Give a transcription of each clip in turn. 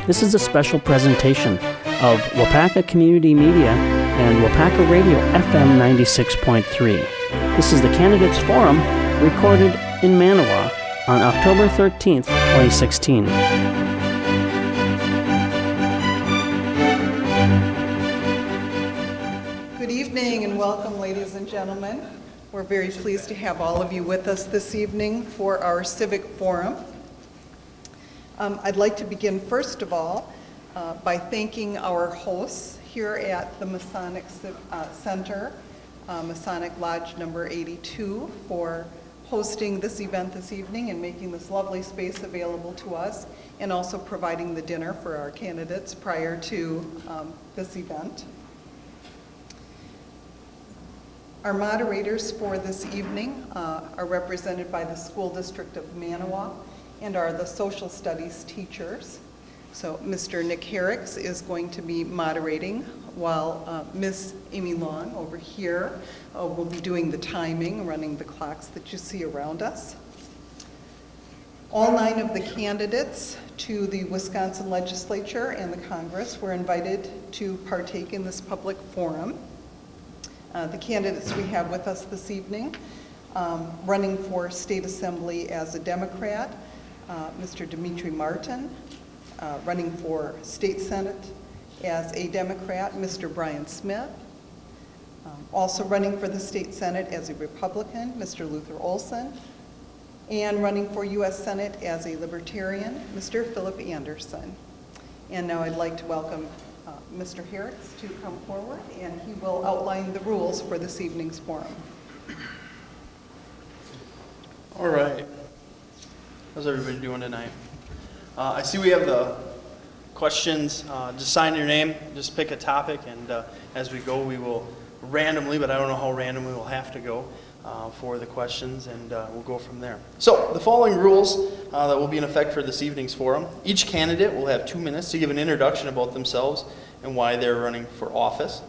This is a special presentation of Wapaka Community Media and Wapaka Radio FM 96.3. This is the Candidates Forum recorded in Manawa on October 13th, 2016. Good evening and welcome, ladies and gentlemen. We're very pleased to have all of you with us this evening for our Civic Forum. I'd like to begin first of all by thanking our hosts here at the Masonic Center, Masonic Lodge number 82, for hosting this event this evening and making this lovely space available to us, and also providing the dinner for our candidates prior to this event. Our moderators for this evening are represented by the School District of Manawa and are the social studies teachers. So Mr. Nick Herricks is going to be moderating, while Miss Amy Long over here will be doing the timing, running the clocks that you see around us. All 9 of the candidates to the Wisconsin Legislature and the Congress were invited to partake in this public forum. The candidates we have with us this evening, running for State Assembly as a Democrat, Mr. Dmitri Martin, running for State Senate as a Democrat, Mr. Brian Smith, also running for the State Senate as a Republican, Mr. Luther Olsen, and running for U.S. Senate as a Libertarian, Mr. Philip Anderson. And now I'd like to welcome Mr. Herricks to come forward, and he will outline the rules for this evening's forum. All right. How's everybody doing tonight? I see we have the questions. Just sign your name, just pick a topic, and as we go, we will randomly, but I don't know how random we will have to go for the questions, and we'll go from there. So, the following rules that will be in effect for this evening's forum. Each candidate will have 2 minutes to give an introduction about themselves and why they're running for office.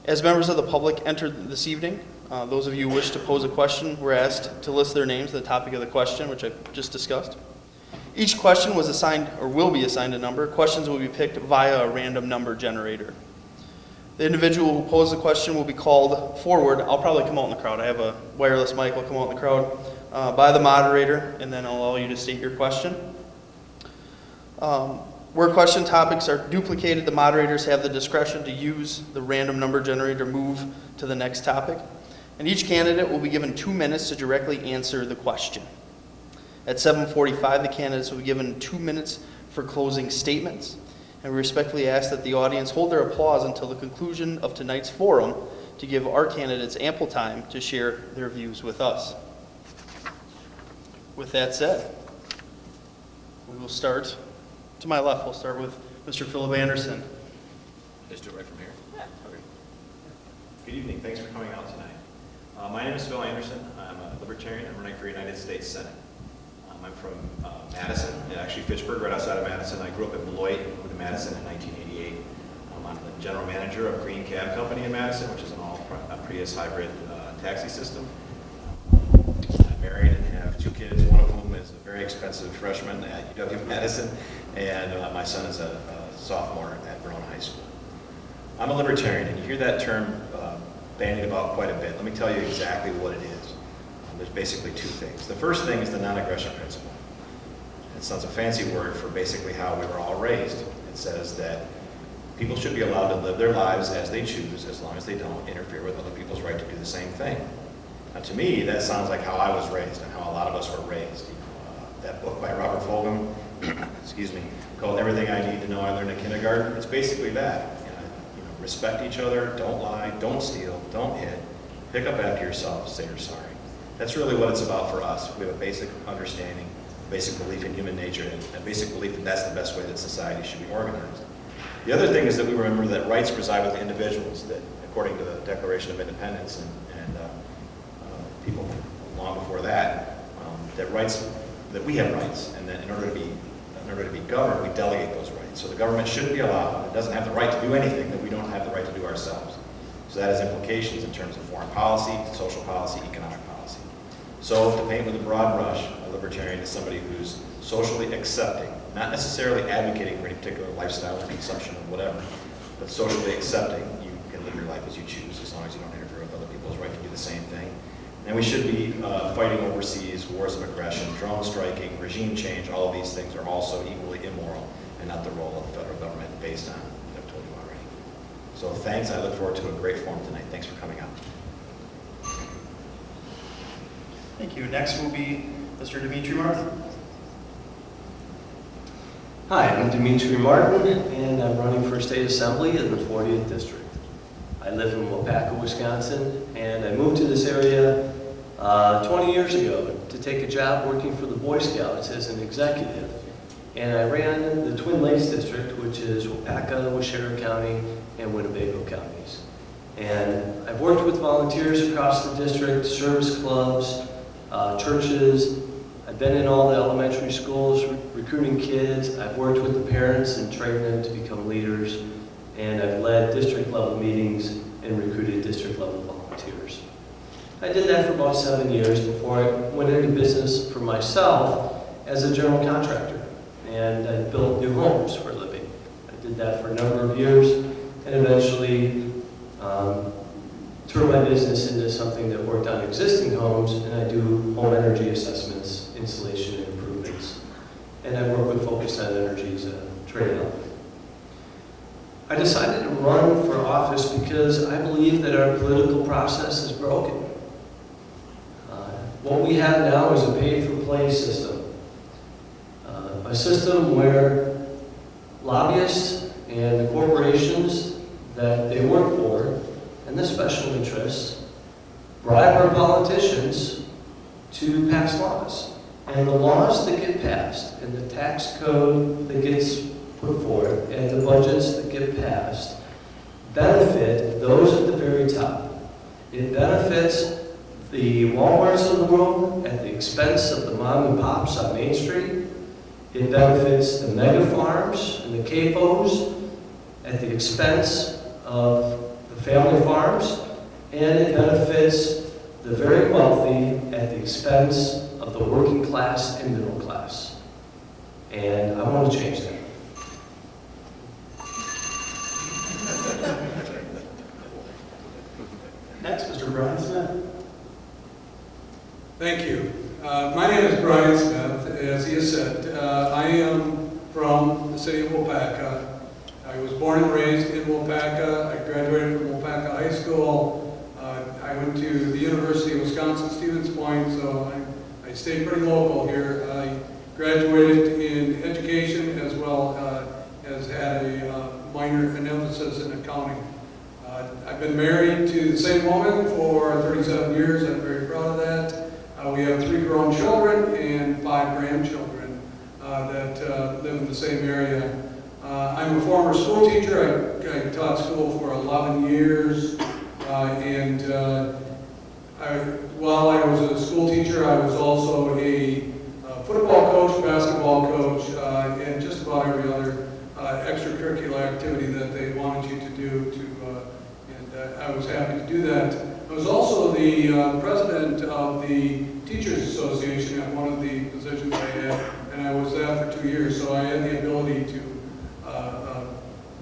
As members of the public enter this evening, those of you who wish to pose a question were asked to list their names to the topic of the question, which I just discussed. Each question was assigned, or will be assigned, a number. Questions will be picked via a random number generator. The individual who posed the question will be called forward. I'll probably come out in the crowd. I have a wireless mic. I'll come out in the crowd by the moderator, and then I'll allow you to state your question. Where question topics are duplicated, the moderators have the discretion to use the random number generator to move to the next topic. And each candidate will be given 2 minutes to directly answer the question. At 7:45, the candidates will be given 2 minutes for closing statements. And we respectfully ask that the audience hold their applause until the conclusion of tonight's forum to give our candidates ample time to share their views with us. With that said, we will start. To my left, we'll start with Mr. Philip Anderson. Just do it right from here? Yeah. Okay. Good evening. Thanks for coming out tonight. My name is Phil Anderson. I'm a Libertarian. I'm running for United States Senate. I'm from Madison, actually Fitchburg, right outside of Madison. I grew up in Beloit, moved to Madison in 1988. I'm the general manager of Green Cab Company in Madison, which is an all-Prius hybrid taxi system. I'm married and have 2 kids, one of whom is a very expensive freshman at UW-Madison, and my son is a sophomore at Brown High School. I'm a Libertarian, and you hear that term bandied about quite a bit. Let me tell you exactly what it is. There's basically 2 things. The first thing is the non-aggression principle. It sounds a fancy word for basically how we were all raised. It says that people should be allowed to live their lives as they choose, as long as they don't interfere with other people's right to do the same thing. Now, to me, that sounds like how I was raised and how a lot of us were raised. That book by Robert Fulghum, excuse me, called Everything I Need to Know I Learned in Kindergarten. It's basically that. Respect each other, don't lie, don't steal, don't hit, pick up after yourself, say you're sorry. That's really what it's about for us. We have a basic understanding, basic belief in human nature, and a basic belief that that's the best way that society should be organized. The other thing is that we remember that rights reside with individuals, that according to the Declaration of Independence and people long before that, that we have rights, and that in order to be governed, we delegate those rights. So the government shouldn't be allowed, it doesn't have the right to do anything that we don't have the right to do ourselves. So that has implications in terms of foreign policy, social policy, economic policy. So to paint with a broad brush, a libertarian is somebody who's socially accepting, not necessarily advocating for any particular lifestyle or consumption of whatever, but socially accepting. You can live your life as you choose as long as you don't interfere with other people's right to do the same thing. And we should be fighting overseas, wars of aggression, drone striking, regime change. All of these things are also equally immoral and not the role of the federal government based on what I've told you already. So thanks. I look forward to a great forum tonight. Thanks for coming out. Thank you. Next will be Mr. Dmitri Martin. Hi, I'm Dmitri Martin, and I'm running for State Assembly in the 40th District. I live in Waupaca, Wisconsin, and I moved to this area 20 years ago to take a job working for the Boy Scouts as an executive. And I ran the Twin Lakes District, which is Waupaca, Washera County, and Winnebago counties. And I've worked with volunteers across the district, service clubs, churches. I've been in all the elementary schools recruiting kids. I've worked with the parents and trained them to become leaders. And I've led district level meetings and recruited district level volunteers. I did that for about 7 years before I went into business for myself as a general contractor. And I built new homes for a living. I did that for a number of years and eventually turned my business into something that worked on existing homes, and I do home energy assessments, installation and improvements. And I work with Focused on Energy as a trade element. I decided to run for office because I believe that our political process is broken. What we have now is a pay-for-play system. A system where lobbyists and the corporations that they work for and the special interests bribe our politicians to pass laws. And the laws that get passed and the tax code that gets put forth and the budgets that get passed benefit those at the very top. It benefits the Walmarts of the world at the expense of the mom and pops on Main Street. It benefits the mega farms and the capos at the expense of the family farms, and it benefits the very wealthy at the expense of the working class and middle class. And I want to change that. Next, Mr. Brian Smith. Thank you. My name is Brian Smith. As he has said, I am from the city of Waupaca. I was born and raised in Waupaca. I graduated from Waupaca High School. I went to the University of Wisconsin-Stevens Point, so I stayed pretty local here. I graduated in education as well as had a minor, an emphasis in accounting. I've been married to the same woman for 37 years. I'm very proud of that. We have 3 grown children and 5 grandchildren that live in the same area. I'm a former school teacher. I taught school for 11 years. While I was a school teacher, I was also a football coach, basketball coach, and just about every other extracurricular activity that they wanted you to do. And I was happy to do that. I was also the president of the Teachers Association at one of the positions I had, and I was that for 2 years, so I had the ability to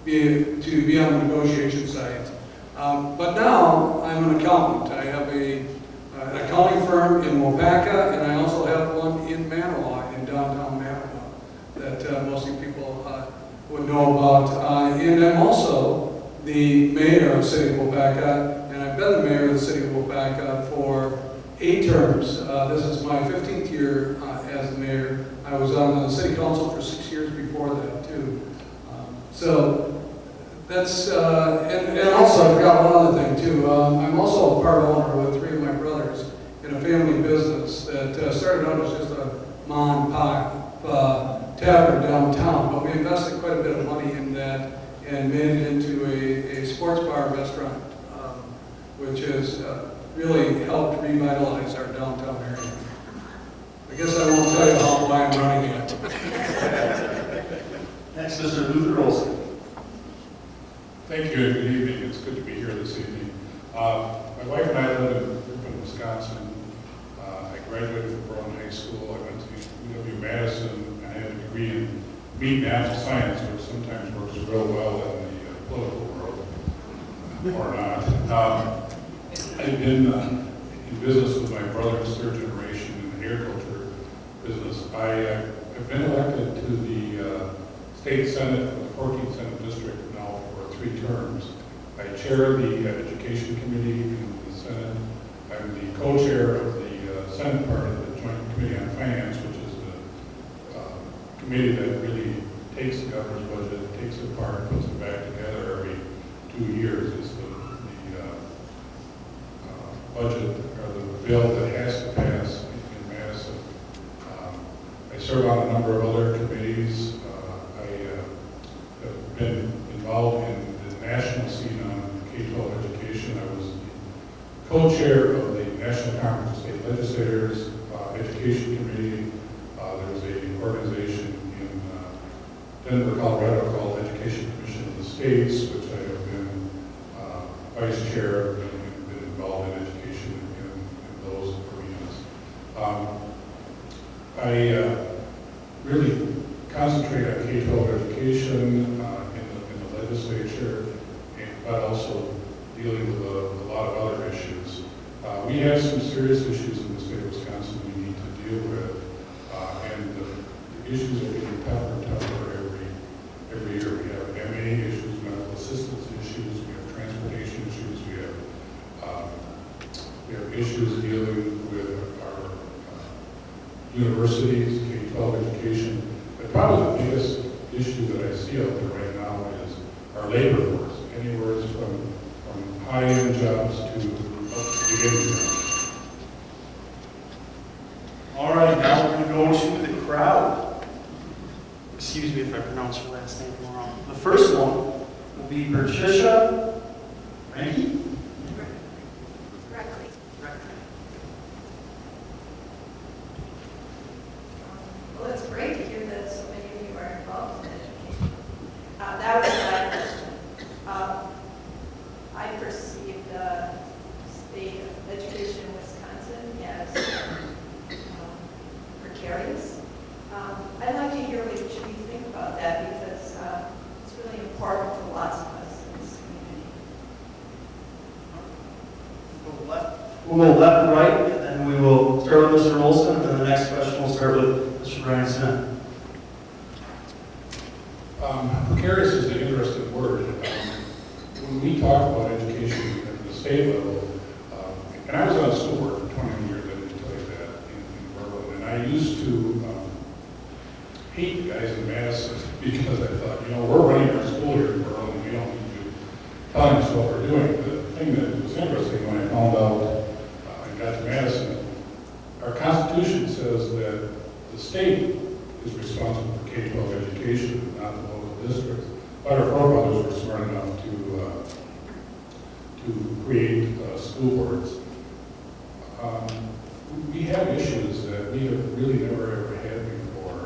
be on the negotiation side. But now I'm an accountant. I have an accounting firm in Waupaca, and I also have one in Manawa, in downtown Manawa, that most of you people would know about. And I'm also the mayor of the city of Waupaca, and I've been the mayor of the city of Waupaca for 8 terms. This is my 15th year as the mayor. I was on the city council for 6 years before that, too. So that's, and also I forgot one other thing, too. I'm also a part owner with 3 of my brothers in a family business that started out as just a mom and pop tavern downtown, but we invested quite a bit of money in that and made it into a sports bar restaurant, which has really helped revitalize our downtown area. I guess I won't tell you why I'm running it. Next, Mr. Luther Olsen. Thank you and good evening. It's good to be here this evening. My wife and I live in Ripon, Wisconsin. I graduated from Brown High School. I went to UW-Madison degree in meat, math, and science, which sometimes works real well in the political world, or not. I've been in business with my brother's third generation in the agriculture business. I've been elected to the state senate for the 14th Senate District now for 3 terms. I chair the education committee in the Senate. I'm the co-chair of the Senate part of the Joint Committee on Finance, which is the committee that really takes the governor's budget, takes it apart, puts it back together every 2 years. It's the budget or the bill that has to pass in Madison. I serve on a number of other committees. I have been involved in the national scene on K-12 education. I was co-chair of the National Conference of State Legislators Education Committee. There's an organization in Denver, Colorado called Education Commission of the States, which I have been vice chair of and been involved in education in those arenas. I really concentrate on K-12 education in the legislature, but also dealing with a lot of other issues. We have some serious issues in the state of Wisconsin we need to deal with, and the issues are getting tougher and tougher every year. We have MA issues, medical assistance issues, we have transportation issues, we have issues dealing with our universities, K-12 education. But probably the biggest issue that I see out there right now is our labor force, anywhere from high-end jobs to beginning jobs. All right, now we're going to go to the crowd. Excuse me if I pronounce your last name wrong. The first one will be Patricia Ranky. Well, it's great to hear that so many of you are involved in education. That was my question. I perceive the state of education in Wisconsin as precarious. I'd like to hear what you think about that, because it's really important to lots of us in this community. We'll go left and right, and then we will start with Mr. Olsen, and then the next question will start with Mr. Brian Smith. Precarious is an interesting word. When we talk about education at the state level, and I was on school board for 21 years, I didn't tell you that, in Berlin, and I used to hate the guys in Madison because I thought, we're running our school here in Berlin, we don't need you telling us what we're doing. The thing that was interesting when I found out I got to Madison, our Constitution says that the state is responsible for K-12 education, not the local districts. But our forefathers were smart enough to create school boards. We have issues that we have really never ever had before.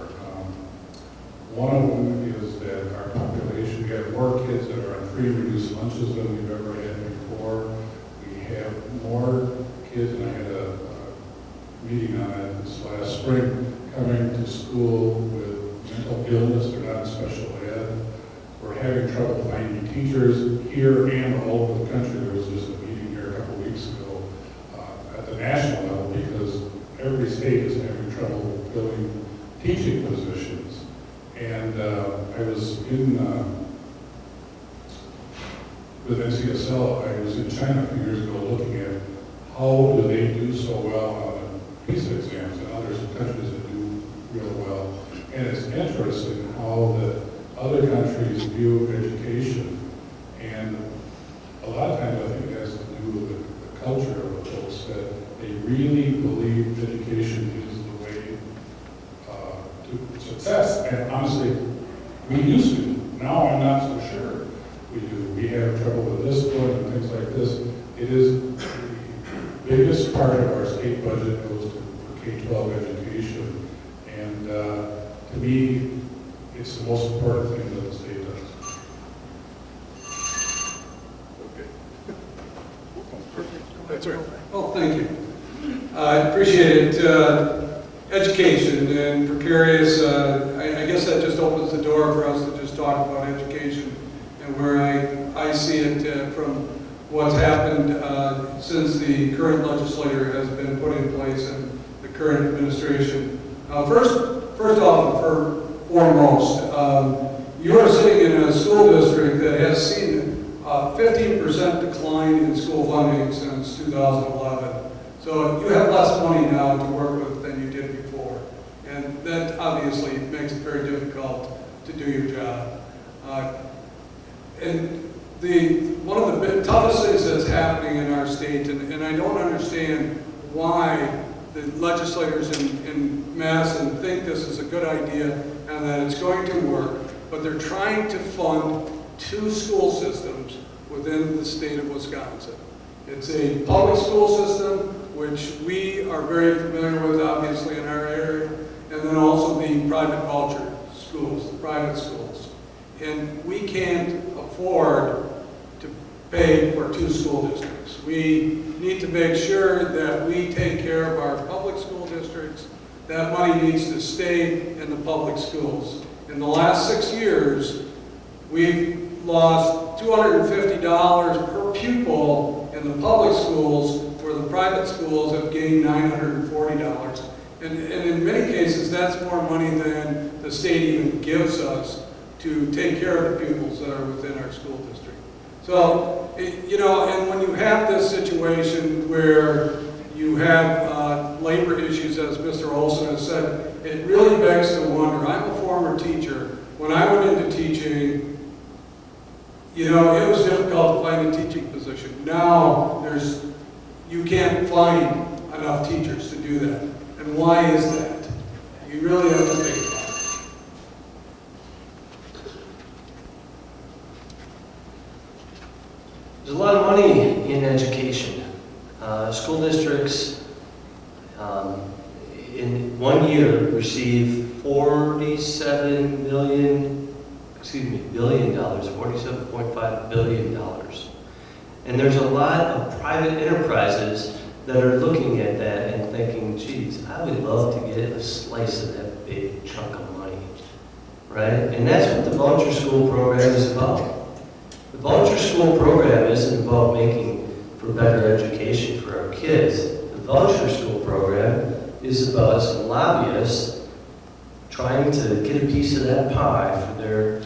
One of them is that our population, we have more kids that are on free reduced lunches than we've ever had before. We have more kids, and I had a meeting on it this last spring, coming to school with mental illness. They're not in special ed. We're having trouble finding teachers here and all over the country. There was just a meeting here a couple weeks ago at the national level because every state is having trouble filling teaching positions. And I was with NCSL, I was in China a few years ago looking at how do they do so well on the PISA exams, and others countries that do real well. And it's interesting how the other countries view education, and a lot of times I think it has to do with the culture of the folks, that they really believe education is the way to success. And honestly, we used to. Now I'm not so sure we do. We have trouble with this one and things like this. It is the biggest part of our state budget goes to K-12 education, and to me, it's the most important thing that the state does. That's right. Oh, thank you. I appreciate it. Education and precarious, I guess opens the door for us to just talk about education and where I see it from what's happened since the current legislator has been put in place and the current administration. First off, foremost, you are sitting in a school district that has seen a 15% decline in school funding since 2011. So you have less money now to work with than you did before. And that obviously makes it very difficult to do your job. And one of the toughest things that's happening in our state, and I don't understand why the legislators in Madison think this is a good idea and that it's going to work, but they're trying to fund 2 school systems within the state of Wisconsin. It's a public school system, which we are very familiar with, obviously, in our area, and then also the private voucher schools, the private schools. And we can't afford to pay for 2 school districts. We need to make sure that we take care of our public school districts. That money needs to stay in the public schools. In the last 6 years, we've lost $250 per pupil in the public schools, where the private schools have gained $940. And in many cases, that's more money than the state even gives us to take care of the pupils that are within our school district. So, and when you have this situation where you have labor issues, as Mr. Olsen has said, it really begs to wonder. I'm a former teacher. When I went into teaching, it was difficult to find a teaching position. Now, you can't find enough teachers to do that. And why is that? You really have to think about it. There's a lot of money in education. School districts in 1 year receive $47 billion, $47.5 billion. And there's a lot of private enterprises that are looking at that and thinking, geez, I would love to get a slice of that big chunk of money, right? And that's what the voucher school program is about. The voucher school program isn't about making for better education for our kids. The voucher school program is about some lobbyists trying to get a piece of that pie for their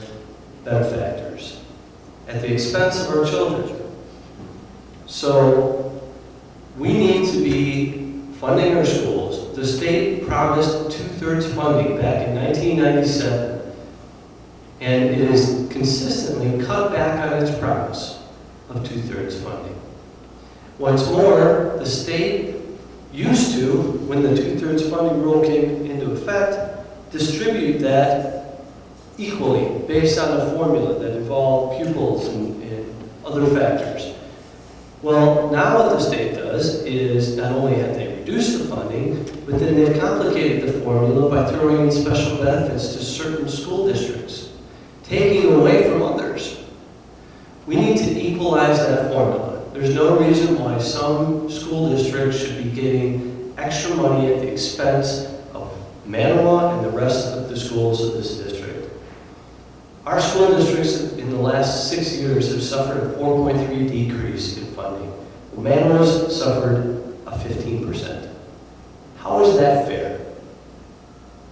benefactors at the expense of our children. So we need to be funding our schools. The state promised 2/3 funding back in 1997, and it has consistently cut back on its promise of 2/3 funding. What's more, the state used to, when the 2/3 funding rule came into effect, distribute that equally based on a formula that involved pupils and other factors. Well, now what the state does is not only have they reduced the funding, but then they've complicated the formula by throwing in special benefits to certain school districts, taking away from others. We need to equalize that formula. There's no reason why some school districts should be getting extra money at the expense of Manawa and the rest of the schools of this district. Our school districts in the last 6 years have suffered a 4.3 decrease in funding. Manawa's suffered a 15%. How is that fair?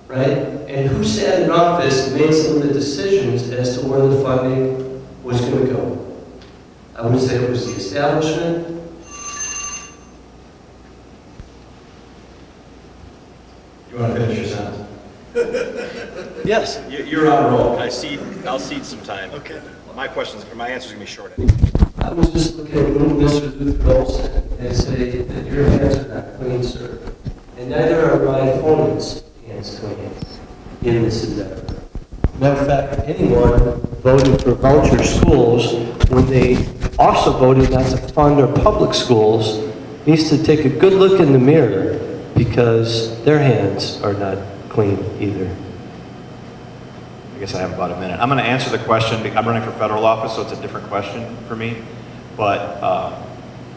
Right? And who sat in office and made some of the decisions as to where the funding was going to go? I would say it was the establishment. You want to finish your sentence? Yes. You're on a roll. I'll cede some time. Okay. My answer's going to be short. I was just looking at Mr. Olsen and say that your hands are not clean, sir. And neither are my opponents' hands clean in this endeavor. Matter of fact, anyone voting for voucher schools when they also voted not to fund our public schools needs to take a good look in the mirror because their hands are not clean either. I guess I have about a minute. I'm going to answer the question. I'm running for federal office, so it's a different question for me. But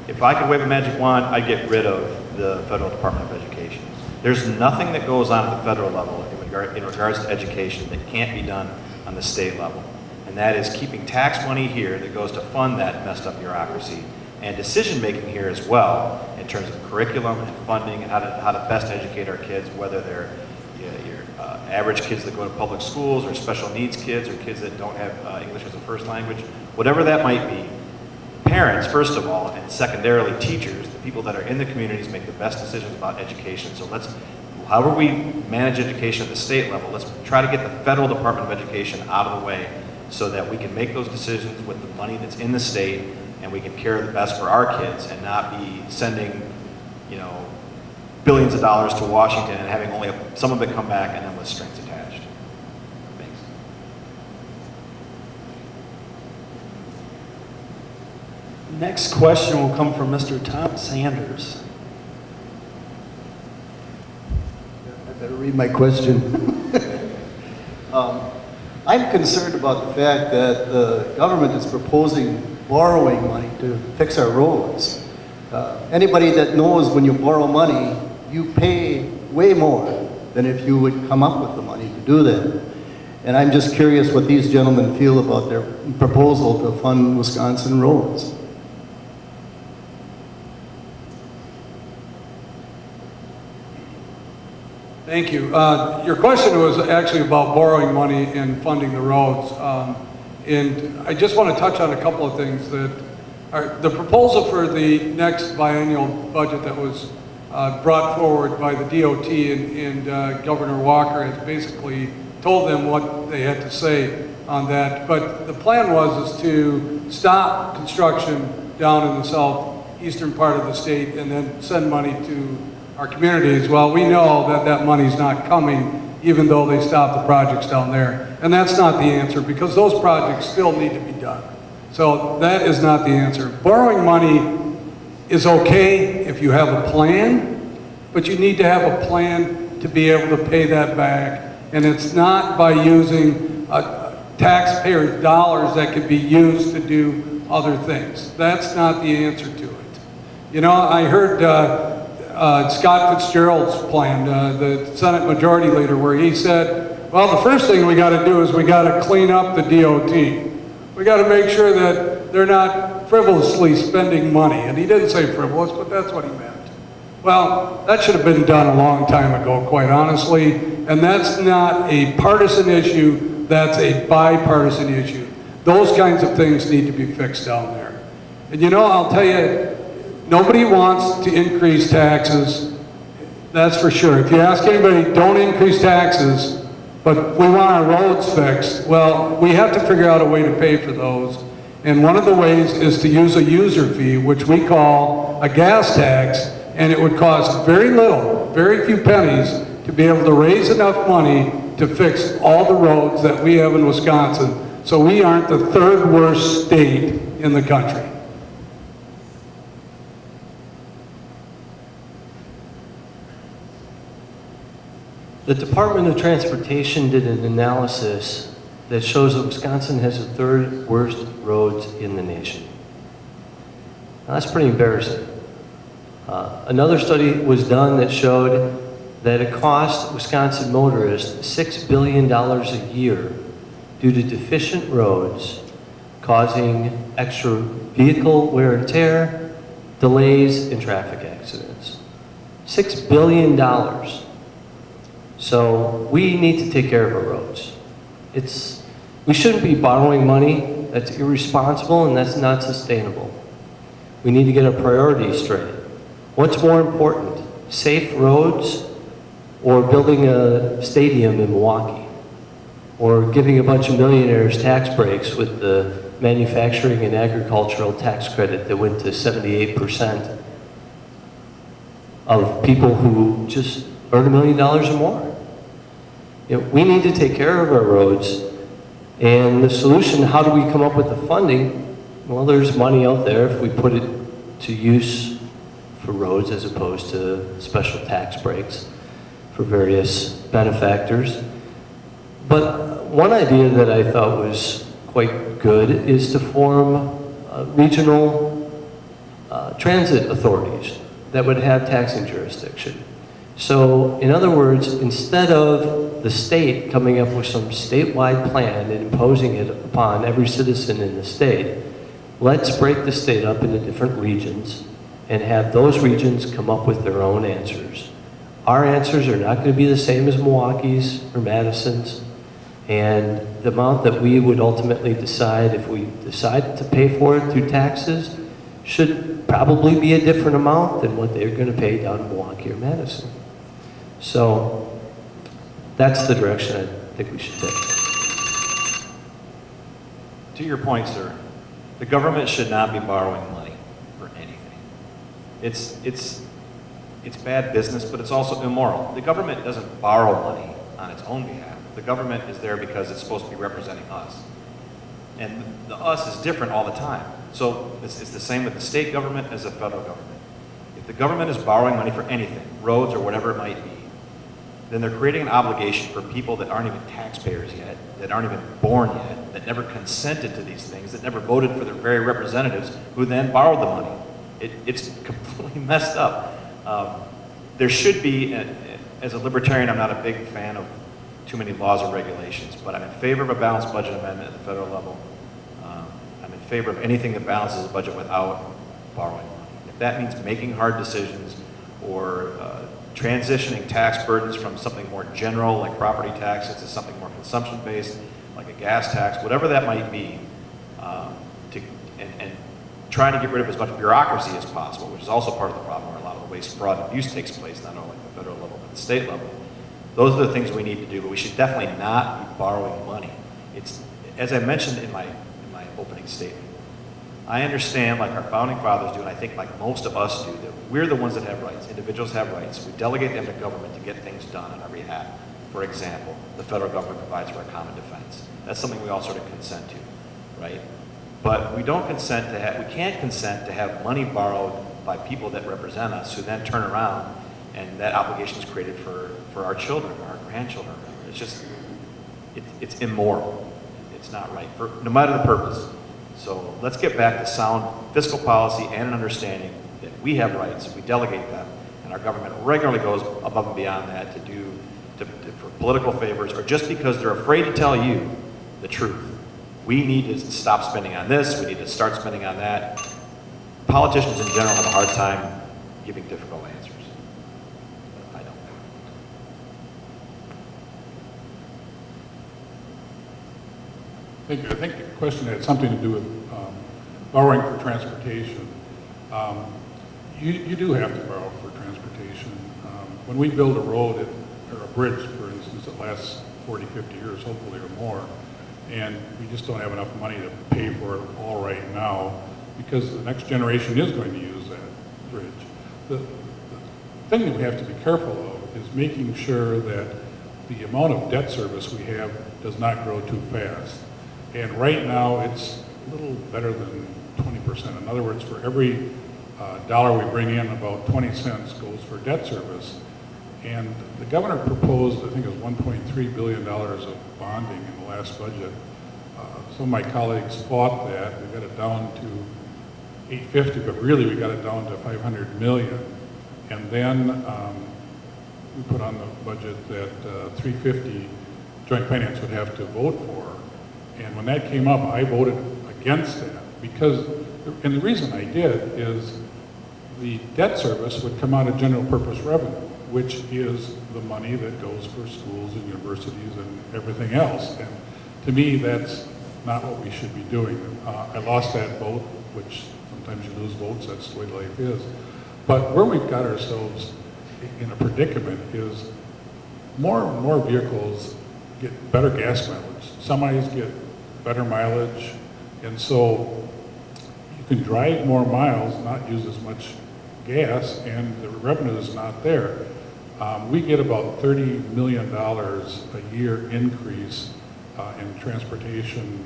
if I could wave a magic wand, I'd get rid of the Federal Department of Education. There's nothing that goes on at the federal level. in regards to education that can't be done on the state level. And that is keeping tax money here that goes to fund that messed up bureaucracy, and decision-making here as well in terms of curriculum and funding and how to best educate our kids, whether they're your average kids that go to public schools or special needs kids or kids that don't have English as a first language, whatever that might be. Parents, first of all, and secondarily teachers, the people that are in the communities make the best decisions about education. So however we manage education at the state level, let's try to get the federal Department of Education out of the way so that we can make those decisions with the money that's in the state, and we can care the best for our kids and not be sending, billions of dollars to Washington and having only some of it come back and then with strings attached. Thanks. Next question will come from Mr. Tom Sanders. I better read my question. I'm concerned about the fact that the government is proposing borrowing money to fix our roads. Anybody that knows when you borrow money, you pay way more than if you would come up with the money to do that. And I'm just curious what these gentlemen feel about their proposal to fund Wisconsin roads. Thank you. Your question was actually about borrowing money and funding the roads. And I just want to touch on a couple of things that the proposal for the next biennial budget that was brought forward by the DOT and Governor Walker has basically told them what they had to say on that. But the plan is to stop construction down in the southeastern part of the state and then send money to our communities. Well, we know that that money's not coming, even though they stopped the projects down there. And that's not the answer, because those projects still need to be done. So that is not the answer. Borrowing money is okay if you have a plan, but you need to have a plan to be able to pay that back. And it's not by using taxpayers' dollars that could be used to do other things. That's not the answer to it. I heard Scott Fitzgerald's plan, the Senate Majority Leader, where he said, well, the first thing we got to do is we got to clean up the DOT. We got to make sure that they're not frivolously spending money. And he didn't say frivolous, but that's what he meant. Well, that should have been done a long time ago, quite honestly. And that's not a partisan issue, that's a bipartisan issue. Those kinds of things need to be fixed down there. And I'll tell you, nobody wants to increase taxes, that's for sure. If you ask anybody, don't increase taxes, but we want our roads fixed. Well, we have to figure out a way to pay for those. And one of the ways is to use a user fee, which we call a gas tax, and it would cost very little, very few pennies, to be able to raise enough money to fix all the roads that we have in Wisconsin, so we aren't the third worst state in the country. The Department of Transportation did an analysis that shows that Wisconsin has the third worst roads in the nation. Now, that's pretty embarrassing. Another study was done that showed that it cost Wisconsin motorists $6 billion a year due to deficient roads, causing extra vehicle wear and tear, delays, and traffic accidents. $6 billion. So we need to take care of our roads. We shouldn't be borrowing money. That's irresponsible and that's not sustainable. We need to get our priorities straight. What's more important, safe roads or building a stadium in Milwaukee? Or giving a bunch of millionaires tax breaks with the manufacturing and agricultural tax credit that went to 78% of people who just earn $1 million or more. We need to take care of our roads, and the solution, how do we come up with the funding? Well, there's money out there if we put it to use for roads as opposed to special tax breaks for various benefactors. But one idea that I thought was quite good is to form regional transit authorities that would have taxing jurisdiction. So, in other words, instead of the state coming up with some statewide plan and imposing it upon every citizen in the state, let's break the state up into different regions and have those regions come up with their own answers. Our answers are not going to be the same as Milwaukee's or Madison's, and the amount that we would ultimately decide, if we decide to pay for it through taxes, should probably be a different amount than what they're going to pay down in Milwaukee or Madison. So that's the direction I think we should take. To your point, sir, the government should not be borrowing money for anything. It's bad business, but it's also immoral. The government doesn't borrow money on its own behalf. The government is there because it's supposed to be representing us. And the us is different all the time. So it's the same with the state government as the federal government. If the government is borrowing money for anything, roads or whatever it might be, then they're creating an obligation for people that aren't even taxpayers yet, that aren't even born yet, that never consented to these things, that never voted for their very representatives, who then borrowed the money. It's completely messed up. There should be, as a libertarian, I'm not a big fan of too many laws or regulations, but I'm in favor of a balanced budget amendment at the federal level. I'm in favor of anything that balances the budget without borrowing money. If that means making hard decisions or transitioning tax burdens from something more general like property taxes to something more consumption-based like a gas tax, whatever that might be, and trying to get rid of as much bureaucracy as possible, which is also part of the problem where a lot of the waste, fraud, and abuse takes place, not only at the federal level but at the state level. Those are the things we need to do, but we should definitely not be borrowing money. It's, as I mentioned in my opening statement, I understand, like our founding fathers do, and I think like most of us do, that we're the ones that have rights. Individuals have rights. We delegate them to government to get things done on our behalf. For example, the federal government provides for a common defense. That's something we all sort of consent to, right? But we don't consent to have, we can't consent to have money borrowed by people that represent us who then turn around and that obligation is created for our children, our grandchildren. It's just, it's immoral. It's not right, no matter the purpose. So let's get back to sound fiscal policy and an understanding that we have rights, we delegate them, and our government regularly goes above and beyond that for political favors, or just because they're afraid to tell you the truth. We need to stop spending on this, we need to start spending on that. Politicians in general have a hard time giving difficult answers. I don't. Thank you. I think the question had something to do with borrowing for transportation. You do have to borrow for transportation. When we build a road or a bridge, for instance, that lasts 40, 50 years, hopefully, or more, and we just don't have enough money to pay for it all right now because the next generation is going to use that bridge. The thing that we have to be careful of is making sure that the amount of debt service we have does not grow too fast. And right now, it's a little better than 20%. In other words, for every dollar we bring in, about 20 cents goes for debt service. And the governor proposed, I think it was $1.3 billion of bonding in the last budget. Some of my colleagues fought that. We got it down to 850, but really we got it down to 500 million. And then we put on the budget that 350 joint finance would have to vote for. And when that came up, I voted against that because, and the reason I did is the debt service would come out of general purpose revenue, which is the money that goes for schools and universities and everything else. And to me, that's not what we should be doing. I lost that vote, which sometimes you lose votes, that's the way life is. But where we've got ourselves in a predicament is more and more vehicles get better gas mileage. Semis get better mileage, and so you can drive more miles, not use as much gas, and the revenue is not there. We get about $30 million a year increase in transportation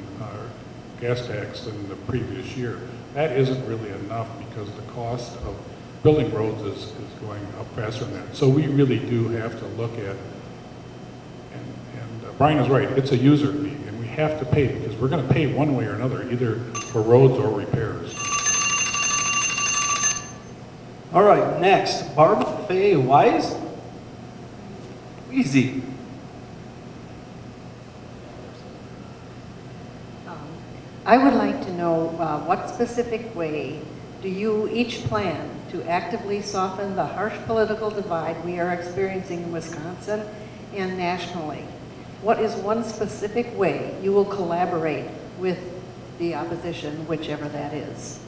gas tax than the previous year. That isn't really enough because the cost of building roads is going up faster than that. So we really do have to look at, and Brian is right, it's a user fee, and we have to pay because we're going to pay one way or another, either for roads or repairs. All right, next, Barb Fay Wise. Easy. I would like to know what specific way do you each plan to actively soften the harsh political divide we are experiencing in Wisconsin and nationally? What is one specific way you will collaborate with the opposition, whichever that is?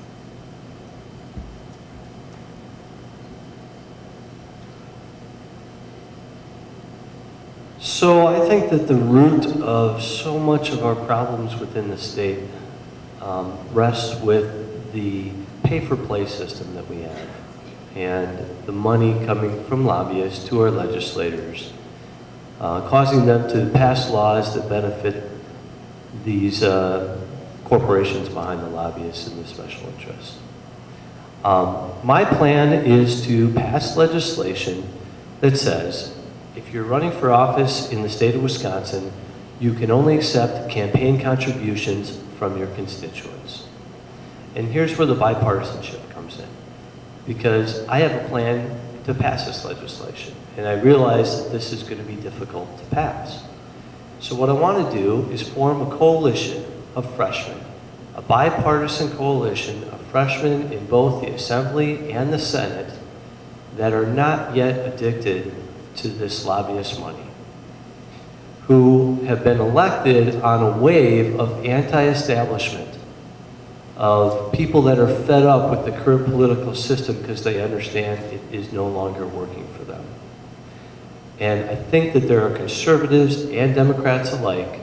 So I think that the root of so much of our problems within the state rests with the pay-for-play system that we have and the money coming from lobbyists to our legislators, causing them to pass laws that benefit these corporations behind the lobbyists and the special interests. My plan is to pass legislation that says if you're running for office in the state of Wisconsin, you can only accept campaign contributions from your constituents. And here's where the bipartisanship comes in. Because I have a plan to pass this legislation, and I realize that this is going to be difficult to pass. So what I want to do is form a coalition of freshmen, a bipartisan coalition of freshmen in both the Assembly and the Senate that are not yet addicted to this lobbyist money, who have been elected on a wave of anti-establishment, of people that are fed up with the current political system because they understand it is no longer working for them. And I think that there are conservatives and Democrats alike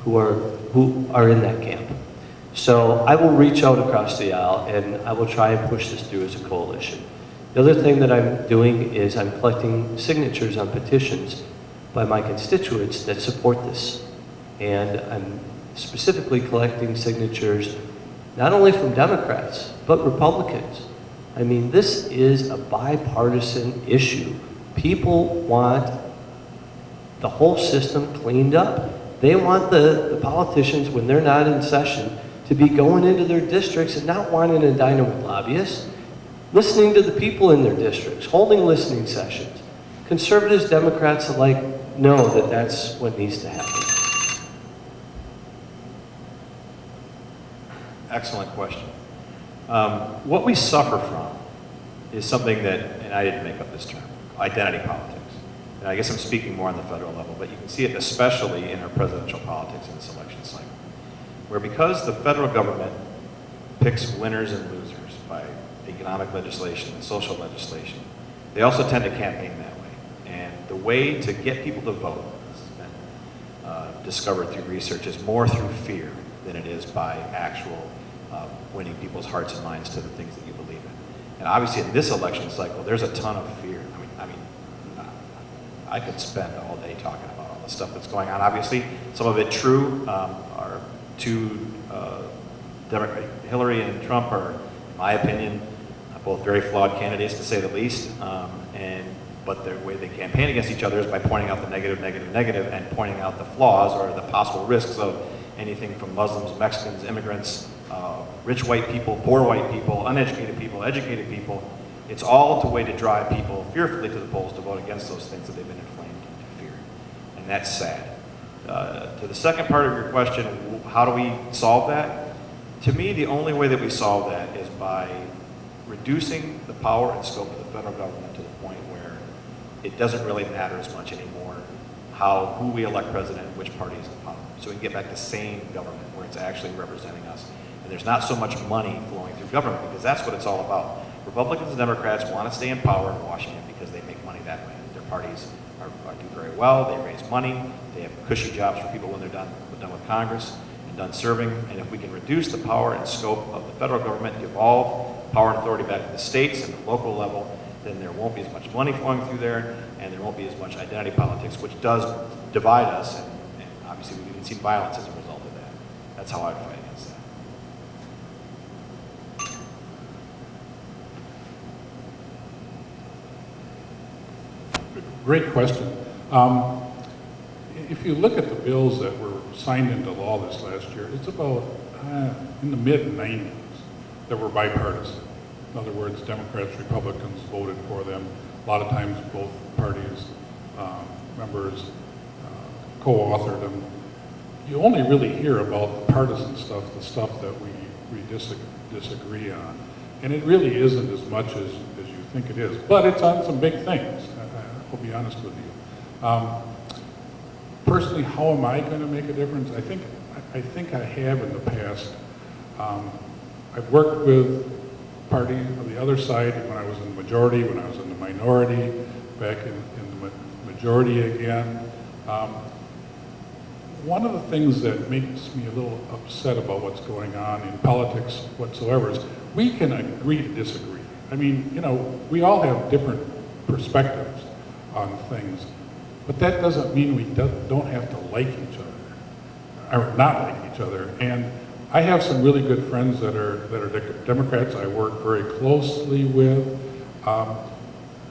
who are in that camp. So I will reach out across the aisle and I will try and push this through as a coalition. The other thing that I'm doing is I'm collecting signatures on petitions by my constituents that support this. And I'm specifically collecting signatures not only from Democrats, but Republicans. I mean, this is a bipartisan issue. People want the whole system cleaned up. They want the politicians, when they're not in session, to be going into their districts and not wanting to dine with lobbyists, listening to the people in their districts, holding listening sessions. Conservatives, Democrats alike know that that's what needs to happen. Excellent question. What we suffer from is something that, and I didn't make up this term, identity politics. And I guess I'm speaking more on the federal level, but you can see it especially in our presidential politics in this election cycle, where because the federal government picks winners and losers by economic legislation and social legislation, they also tend to campaign that way. And the way to get people to vote, this has been discovered through research, is more through fear than it is by actual winning people's hearts and minds to the things that you believe in. And obviously in this election cycle, there's a ton of fear. I could spend all day talking about all the stuff that's going on. Obviously, some of it true. Our two Democrat, Hillary and Trump, are, in my opinion, both very flawed candidates, to say the least. But the way they campaign against each other is by pointing out the negative, and pointing out the flaws or the possible risks of anything from Muslims, Mexicans, immigrants, rich white people, poor white people, uneducated people, educated people. It's all a way to drive people fearfully to the polls to vote against those things that they've been inflamed to fear. And that's sad. To the second part of your question, how do we solve that? To me, the only way that we solve that is by reducing the power and scope of the federal government to the point where it doesn't really matter as much anymore who we elect president, which party is in power. So we can get back to sane government where it's actually representing us. And there's not so much money flowing through government, because that's what it's all about. Republicans and Democrats want to stay in power in Washington because they make money that way. Their parties do very well. They raise money. They have cushy jobs for people when they're done with Congress and done serving. And if we can reduce the power and scope of the federal government, devolve power and authority back to the states and the local level, then there won't be as much money flowing through there, and there won't be as much identity politics, which does divide us. And obviously, we can see violence as a result of that. That's how I'd fight against that. Great question. If you look at the bills that were signed into law this last year, it's about in the mid-90s that were bipartisan. In other words, Democrats, Republicans voted for them. A lot of times both parties members co-authored them. You only really hear about the partisan stuff, the stuff that we disagree on. And it really isn't as much as you think it is. But it's on some big things, I'll be honest with you. Personally, how am I going to make a difference? I think I have in the past. I've worked with party on the other side when I was in the majority, when I was in the minority, back in the majority again. One of the things that makes me a little upset about what's going on in politics whatsoever is we can agree to disagree. I mean, you know, we all have different perspectives on things, but that doesn't mean we don't have to like each other, or not like each other. And I have some really good friends that are Democrats I work very closely with,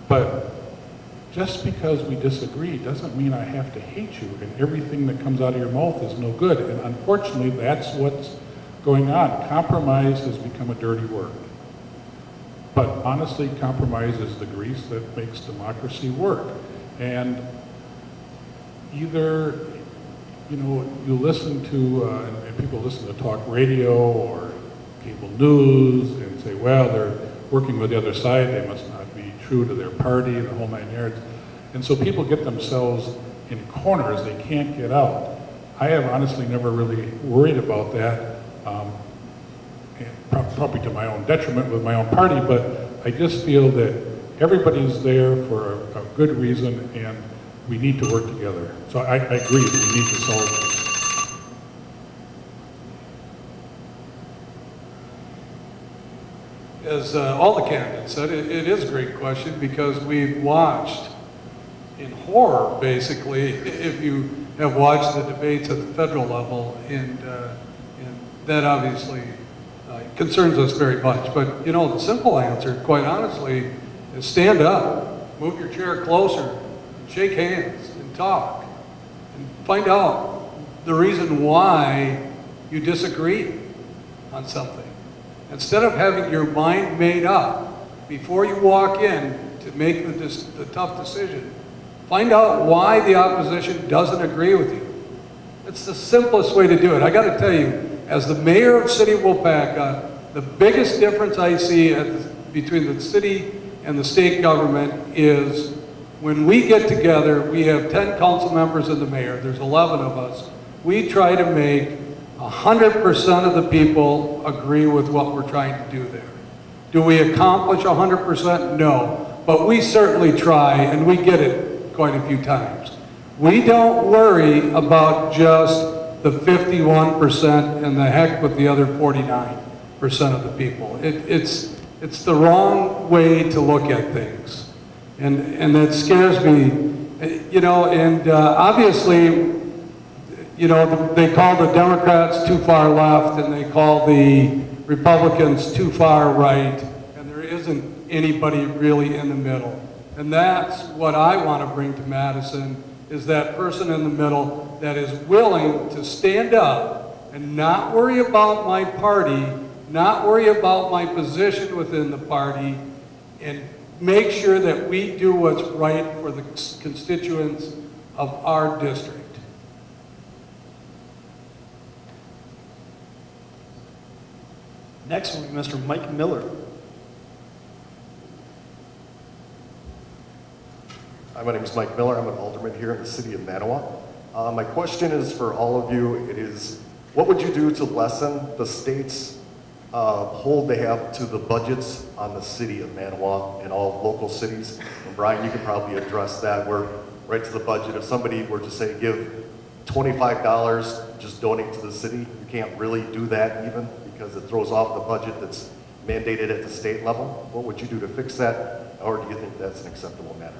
but just because we disagree doesn't mean I have to hate you and everything that comes out of your mouth is no good. And unfortunately, that's what's going on. Compromise has become a dirty word. But honestly, compromise is the grease that makes democracy work. And either, you know, you listen to, and people listen to talk radio or cable news and say, well, they're working with the other side, they must not be true to their party and the whole 9 yards. And so people get themselves in corners they can't get out. I have honestly never really worried about that, and probably to my own detriment with my own party, but I just feel that everybody's there for a good reason and we need to work together. So I agree, we need to solve this. As all the candidates said, it is a great question because we've watched in horror, basically, if you have watched the debates at the federal level, and that obviously concerns us very much. But, you know, the simple answer, quite honestly, is stand up, move your chair closer, and shake hands, and talk, and find out the reason why you disagree on something. Instead of having your mind made up before you walk in to make the tough decision, find out why the opposition doesn't agree with you. It's the simplest way to do it. I got to tell you, as the mayor of City of Waupaca, the biggest difference I see between the city and the state government is when we get together, we have 10 council members and the mayor, there's 11 of us, we try to make 100% of the people agree with what we're trying to do there. Do we accomplish 100%? No. But we certainly try, and we get it quite a few times. We don't worry about just the 51% and the heck with the other 49% of the people. It's the wrong way to look at things. And that scares me, you know, and obviously, you know, they call the Democrats too far left and they call the Republicans too far right, and there isn't anybody really in the middle. And that's what I want to bring to Madison, is that person in the middle that is willing to stand up and not worry about my party, not worry about my position within the party, and make sure that we do what's right for the constituents of our district. Next will be Mr. Mike Miller. Hi, my name is Mike Miller. I'm an alderman here in the city of Manawa. My question is for all of you. It is, what would you do to lessen the state's hold they have to the budgets on the city of Manawa and all local cities? And Brian, you could probably address that. We're right to the budget. If somebody were to say give $25, just donate to the city, you can't really do that even, because it throws off the budget that's mandated at the state level. What would you do to fix that, or do you think that's an acceptable matter?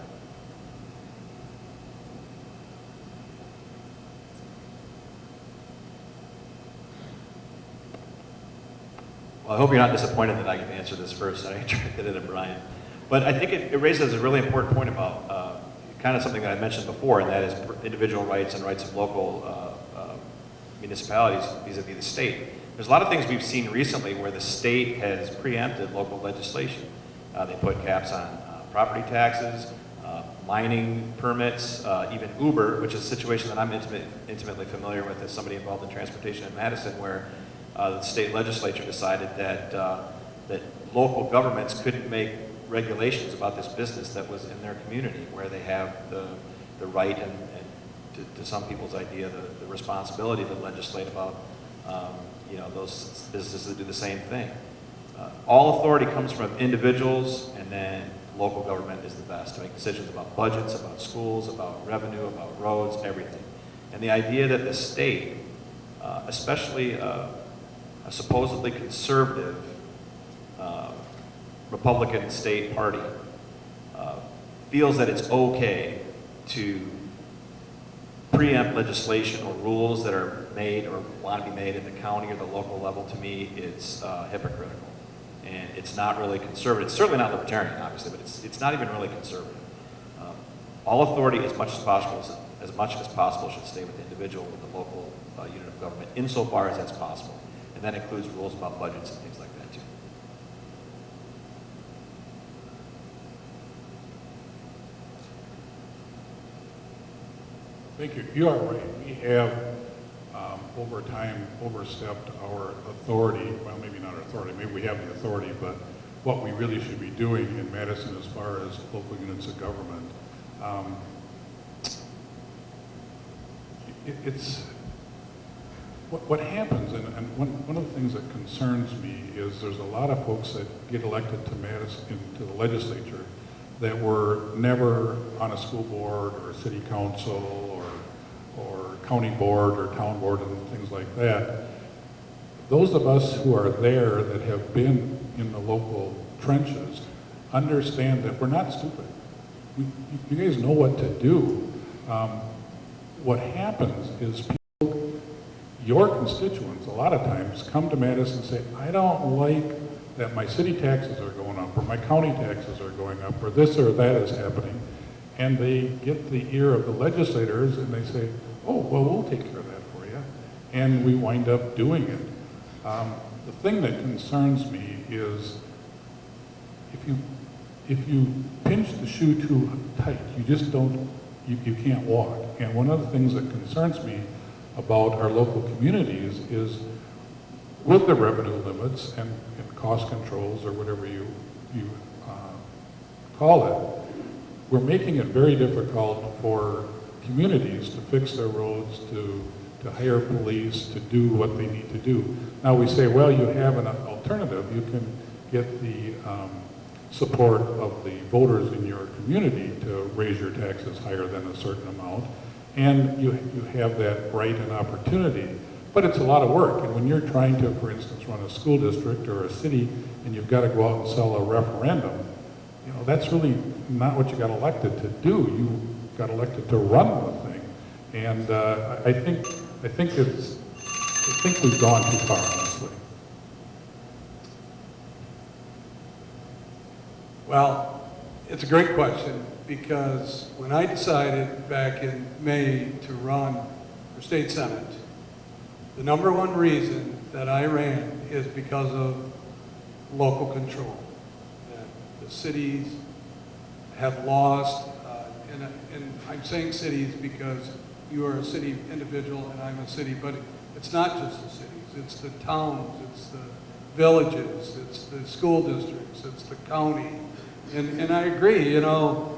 Well, I hope you're not disappointed that I get to answer this first. I directed it at Brian. But I think it raises a really important point about kind of something that I mentioned before, and that is individual rights and rights of local municipalities vis-a-vis the state. There's a lot of things we've seen recently where the state has preempted local legislation. They put caps on property taxes, mining permits, even Uber, which is a situation that I'm intimately familiar with as somebody involved in transportation in Madison, where the state legislature decided that that local governments couldn't make regulations about this business that was in their community, where they have the right and to some people's idea, the responsibility to legislate about you know, those businesses that do the same thing. All authority comes from individuals, and then local government is the best to make decisions about budgets, about schools, about revenue, about roads, everything. And the idea that the state, especially a supposedly conservative Republican state party, feels that it's okay to preempt legislation or rules that are made or want to be made at the county or the local level, to me, it's hypocritical. And it's not really conservative. It's certainly not libertarian, obviously, but it's not even really conservative. All authority, as much as possible, should stay with the individual, with the local unit of government, insofar as that's possible. And that includes rules about budgets and things like that, too. Thank you. You are right. We have, over time, overstepped our authority. Well, maybe not our authority. Maybe we have the authority, but what we really should be doing in Madison as far as local units of government. It's what happens, and one of the things that concerns me is there's a lot of folks that get elected to Madison, to the legislature, that were never on a school board or a city council or county board or town board and things like that. Those of us who are there that have been in the local trenches understand that we're not stupid. You guys know what to do. What happens is people, your constituents, a lot of times come to Madison and say, I don't like that my city taxes are going up, or my county taxes are going up, or this or that is happening. And they get the ear of the legislators and they say, oh, well, we'll take care of that for you. And we wind up doing it. The thing that concerns me is if you pinch the shoe too tight, you just don't, you can't walk. And one of the things that concerns me about our local communities is with the revenue limits and cost controls, or whatever you call it, we're making it very difficult for communities to fix their roads, to hire police, to do what they need to do. Now we say, well, you have an alternative. You can get the support of the voters in your community to raise your taxes higher than a certain amount, and you have that right and opportunity. But it's a lot of work, and when you're trying to, for instance, run a school district or a city, and you've got to go out and sell a referendum, you know, that's really not what you got elected to do. You got elected to run the thing, and I think we've gone too far, honestly. Well, it's a great question, because when I decided back in May to run for state senate, the number one reason that I ran is because of local control. That the cities have lost, and I'm saying cities because you are a city individual and I'm a city, but it's not just the cities, it's the towns, it's the villages, it's the school districts, it's the county. And I agree, you know,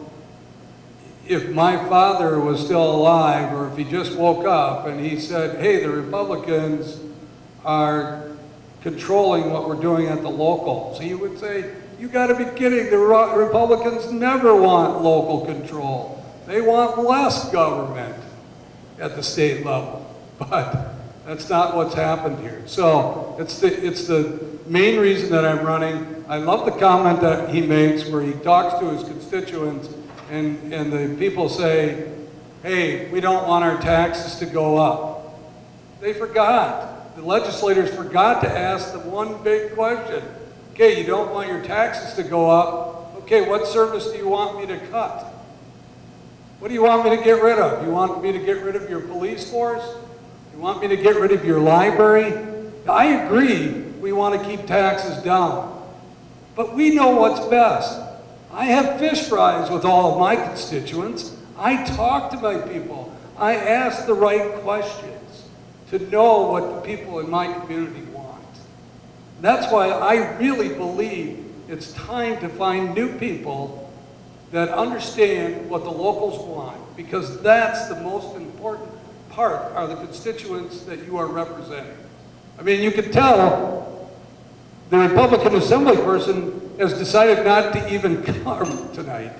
if my father was still alive, or if he just woke up and he said, hey, the Republicans are controlling what we're doing at the locals, he would say, you got to be kidding, the Republicans never want local control. They want less government at the state level. But that's not what's happened here. So it's the main reason that I'm running. I love the comment that he makes where he talks to his constituents and the people say, hey, we don't want our taxes to go up. They forgot. The legislators forgot to ask the one big question. Okay, you don't want your taxes to go up. Okay, what service do you want me to cut? What do you want me to get rid of? You want me to get rid of your police force? You want me to get rid of your library? I agree we want to keep taxes down. But we know what's best. I have fish fries with all of my constituents. I talk to my people. I ask the right questions to know what the people in my community want. That's why I really believe it's time to find new people that understand what the locals want, because that's the most important part, are the constituents that you are representing. I mean, you can tell the Republican Assembly person has decided not to even come tonight.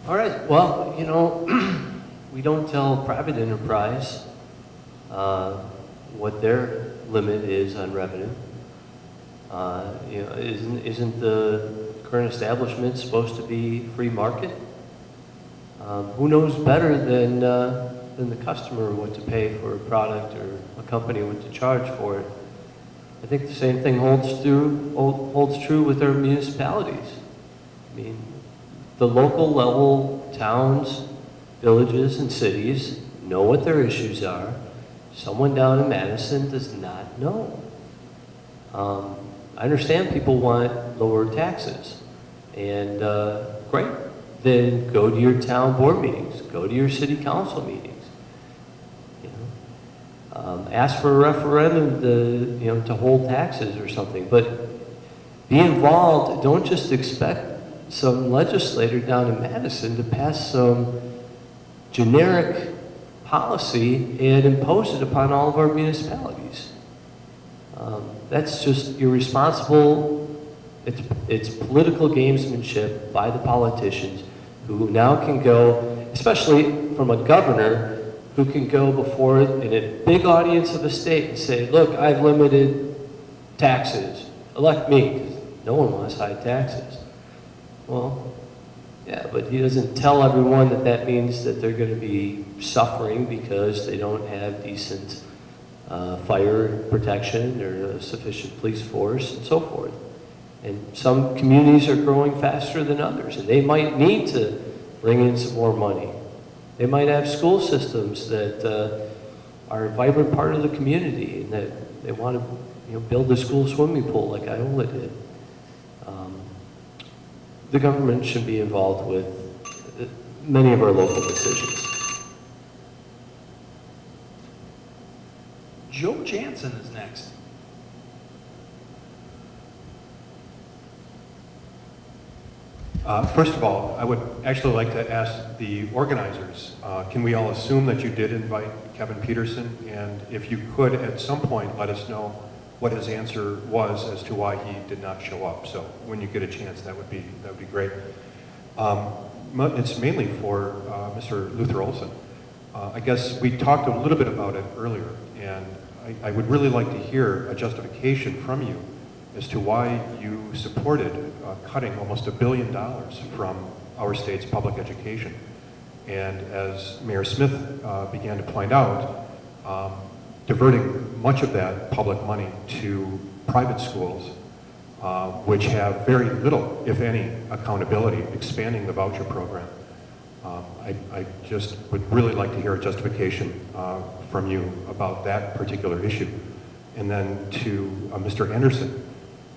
All right, well, you know, we don't tell private enterprise what their limit is on revenue. You know, isn't the current establishment supposed to be free market? Who knows better than the customer what to pay for a product or a company what to charge for it? I think the same thing holds true with our municipalities. I mean, the local level towns, villages, and cities know what their issues are. Someone down in Madison does not know. I understand people want lower taxes, and great. Then go to your town board meetings, go to your city council meetings. You know, ask for a referendum to hold taxes or something, but be involved. Don't just expect some legislator down in Madison to pass some generic policy and impose it upon all of our municipalities. That's just irresponsible. It's political gamesmanship by the politicians who now can go, especially from a governor, who can go before in a big audience of a state and say, look, I've limited taxes. Elect me, because no one wants high taxes. Well, yeah, but he doesn't tell everyone that that means that they're going to be suffering because they don't have decent fire protection or sufficient police force and so forth. And some communities are growing faster than others, and they might need to bring in some more money. They might have school systems that are a vibrant part of the community and that they want to build a school swimming pool like Iola did. The government should be involved with many of our local decisions. Joe Jansen is next. First of all, I would actually like to ask the organizers, can we all assume that you did invite Kevin Peterson? And if you could, at some point, let us know what his answer was as to why he did not show up. So when you get a chance, that would be great. It's mainly for Mr. Luther Olsen. I guess we talked a little bit about it earlier, and I would really like to hear a justification from you as to why you supported cutting almost $1 billion from our state's public education. And as Mayor Smith began to point out, diverting much of that public money to private schools, which have very little, if any, accountability, expanding the voucher program. I just would really like to hear a justification from you about that particular issue. And then to Mr. Anderson,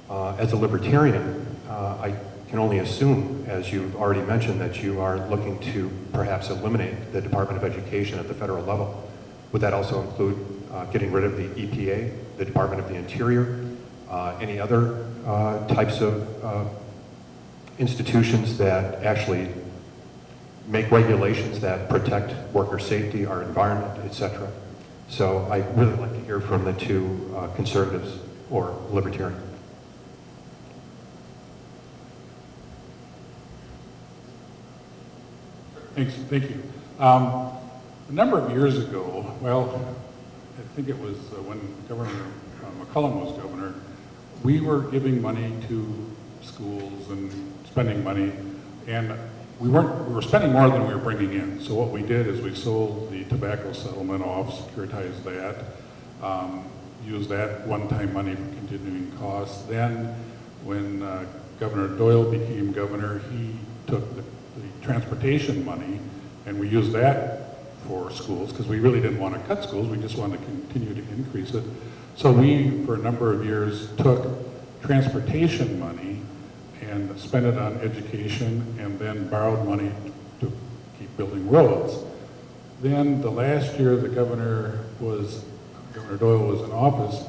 as a libertarian, I can only assume, as you've already mentioned, that you are looking to perhaps eliminate the Department of Education at the federal level. Would that also include getting rid of the EPA, the Department of the Interior, any other types of institutions that actually make regulations that protect worker safety, our environment, etc.? So I'd really like to hear from the two conservatives or libertarian. Thank you. A number of years ago, well, I think it was when Governor McCullum was governor, we were giving money to schools and spending money, and we were spending more than we were bringing in. So what we did is we sold the tobacco settlement off, securitized that, used that one-time money for continuing costs. Then when Governor Doyle became governor, he took the transportation money, and we used that for schools, because we really didn't want to cut schools, we just wanted to continue to increase it. So we, for a number of years, took transportation money and spent it on education, and then borrowed money to keep building roads. Then the last year Governor Doyle was in office,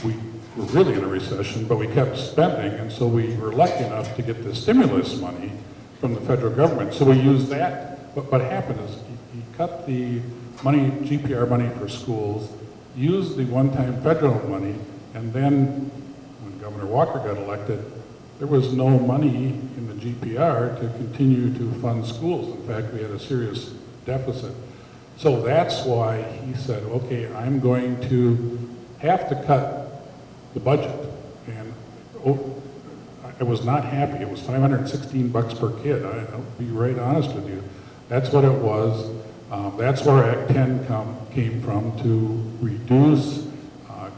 we were really in a recession, but we kept spending, and so we were lucky enough to get the stimulus money from the federal government. So we used that. What happened is he cut the money, GPR money for schools, used the one-time federal money, and then when Governor Walker got elected, there was no money in the GPR to continue to fund schools. In fact, we had a serious deficit. So that's why he said, okay, I'm going to have to cut the budget. And I was not happy. It was $516 per kid. I'll be right honest with you. That's what it was. That's where Act 10 came from, to reduce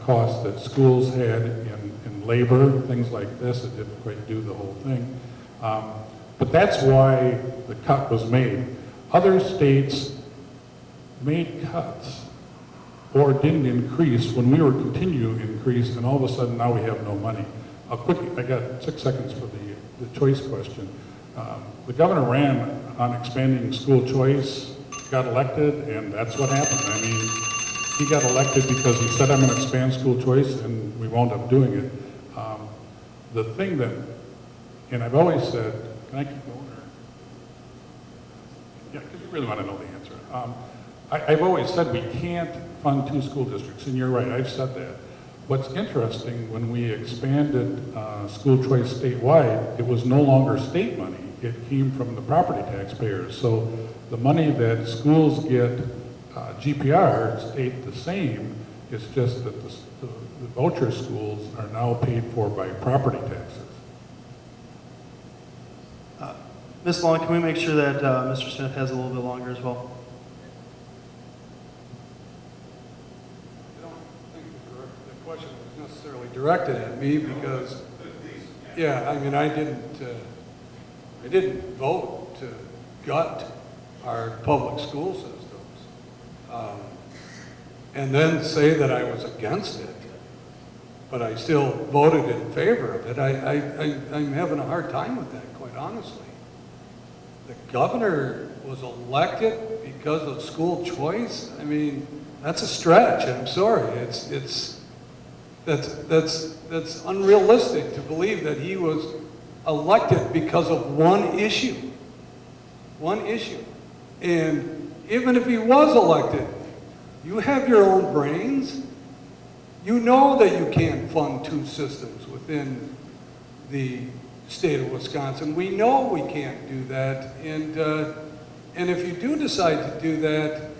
costs that schools had in labor, things like this. It didn't quite do the whole thing. But that's why the cut was made. Other states made cuts or didn't increase when we were continuing to increase, and all of a sudden now we have no money. I got 6 seconds for the choice question. The governor ran on expanding school choice, got elected, and that's what happened. I mean, he got elected because he said, I'm going to expand school choice, and we wound up doing it. The thing that, and I've always said, can I keep going? Yeah, because you really want to know the answer. I've always said we can't fund 2 school districts, and you're right, I've said that. What's interesting, when we expanded school choice statewide, it was no longer state money. It came from the property taxpayers. So the money that schools get GPR stayed the same. It's just that the voucher schools are now paid for by property taxes. Ms. Long, can we make sure that Mr. Smith has a little bit longer as well? I don't think the question was necessarily directed at me because, yeah, I mean, I didn't vote to gut our public school systems, and then say that I was against it, but I still voted in favor of it. I'm having a hard time with that, quite honestly. The governor was elected because of school choice. I mean, that's a stretch. I'm sorry. That's unrealistic to believe that he was elected because of one issue. One issue. And even if he was elected, you have your own brains. You know that you can't fund 2 systems within the state of Wisconsin. We know we can't do that. And if you do decide to do that,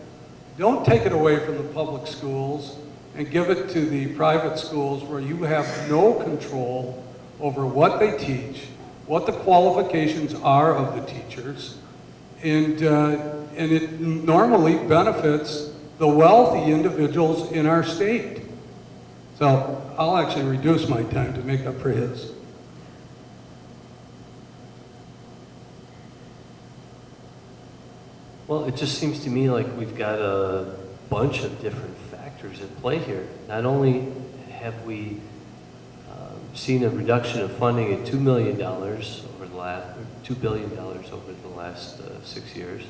don't take it away from the public schools and give it to the private schools where you have no control over what they teach, what the qualifications are of the teachers, and it normally benefits the wealthy individuals in our state. So I'll actually reduce my time to make up for his. Well, it just seems to me like we've got a bunch of different factors at play here. Not only have we seen a reduction of funding at $2 million over the last, $2 billion over the last 6 years,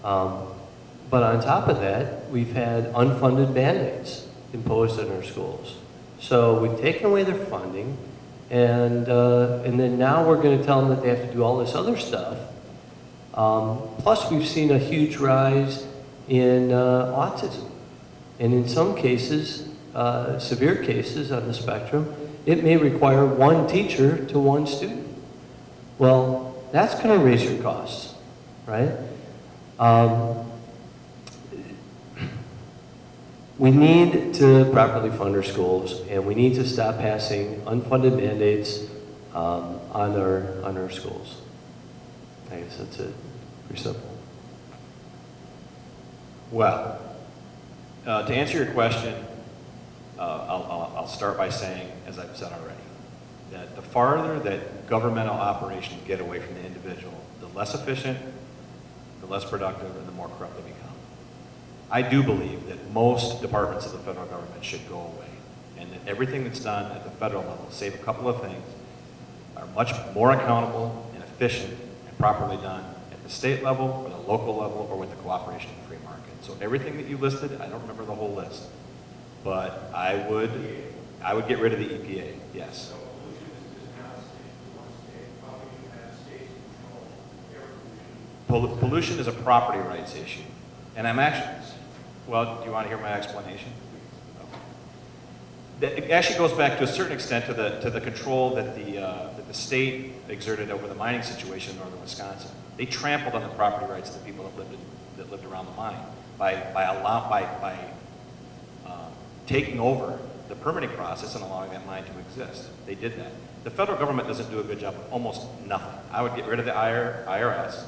but on top of that, we've had unfunded mandates imposed on our schools. So we've taken away their funding, and then now we're going to tell them that they have to do all this other stuff. Plus, we've seen a huge rise in autism. And in some cases, severe cases on the spectrum, it may require 1 teacher to 1 student. Well, that's going to raise your costs, right? We need to properly fund our schools, and we need to stop passing unfunded mandates on our schools. I guess that's it. Pretty simple. Well, to answer your question, I'll start by saying, as I've said already, that the farther that governmental operations get away from the individual, the less efficient, the less productive, and the more corrupt they become. I do believe that most departments of the federal government should go away, and that everything that's done at the federal level, save a couple of things, are much more accountable and efficient and properly done at the state level or the local level or with the cooperation of the free market. So everything that you listed, I don't remember the whole list, but I would get rid of the EPA, yes. Pollution is a property rights issue. And I'm actually, well, do you want to hear my explanation? It actually goes back to a certain extent to the control that the state exerted over the mining situation in northern Wisconsin. They trampled on the property rights of the people that lived around the mine by taking over the permitting process and allowing that mine to exist. They did that. The federal government doesn't do a good job of almost nothing. I would get rid of the IRS,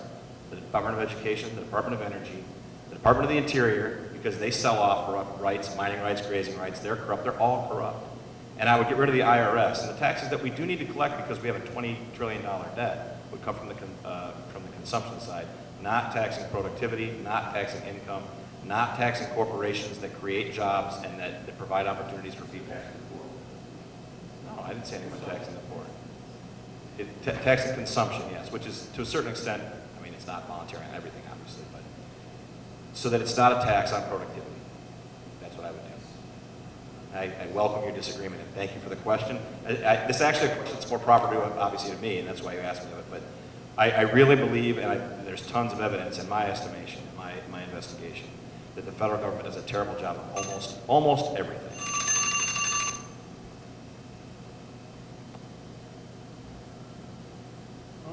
the Department of Education, the Department of Energy, the Department of the Interior, because they sell off rights, mining rights, grazing rights. They're corrupt. They're all corrupt. And I would get rid of the IRS. And the taxes that we do need to collect because we have a $20 trillion debt would come from the consumption side, not taxing productivity, not taxing income, not taxing corporations that create jobs and that provide opportunities for people. No, I didn't say anything about taxing the poor. Taxing consumption, yes, which is to a certain extent, I mean, it's not voluntary on everything, obviously, but so that it's not a tax on productivity. That's what I would do. I welcome your disagreement and thank you for the question. This actually a question that's more proper to, obviously, to me, and that's why you asked me of it, but I really believe, and there's tons of evidence in my estimation, in my investigation, that the federal government does a terrible job of almost everything.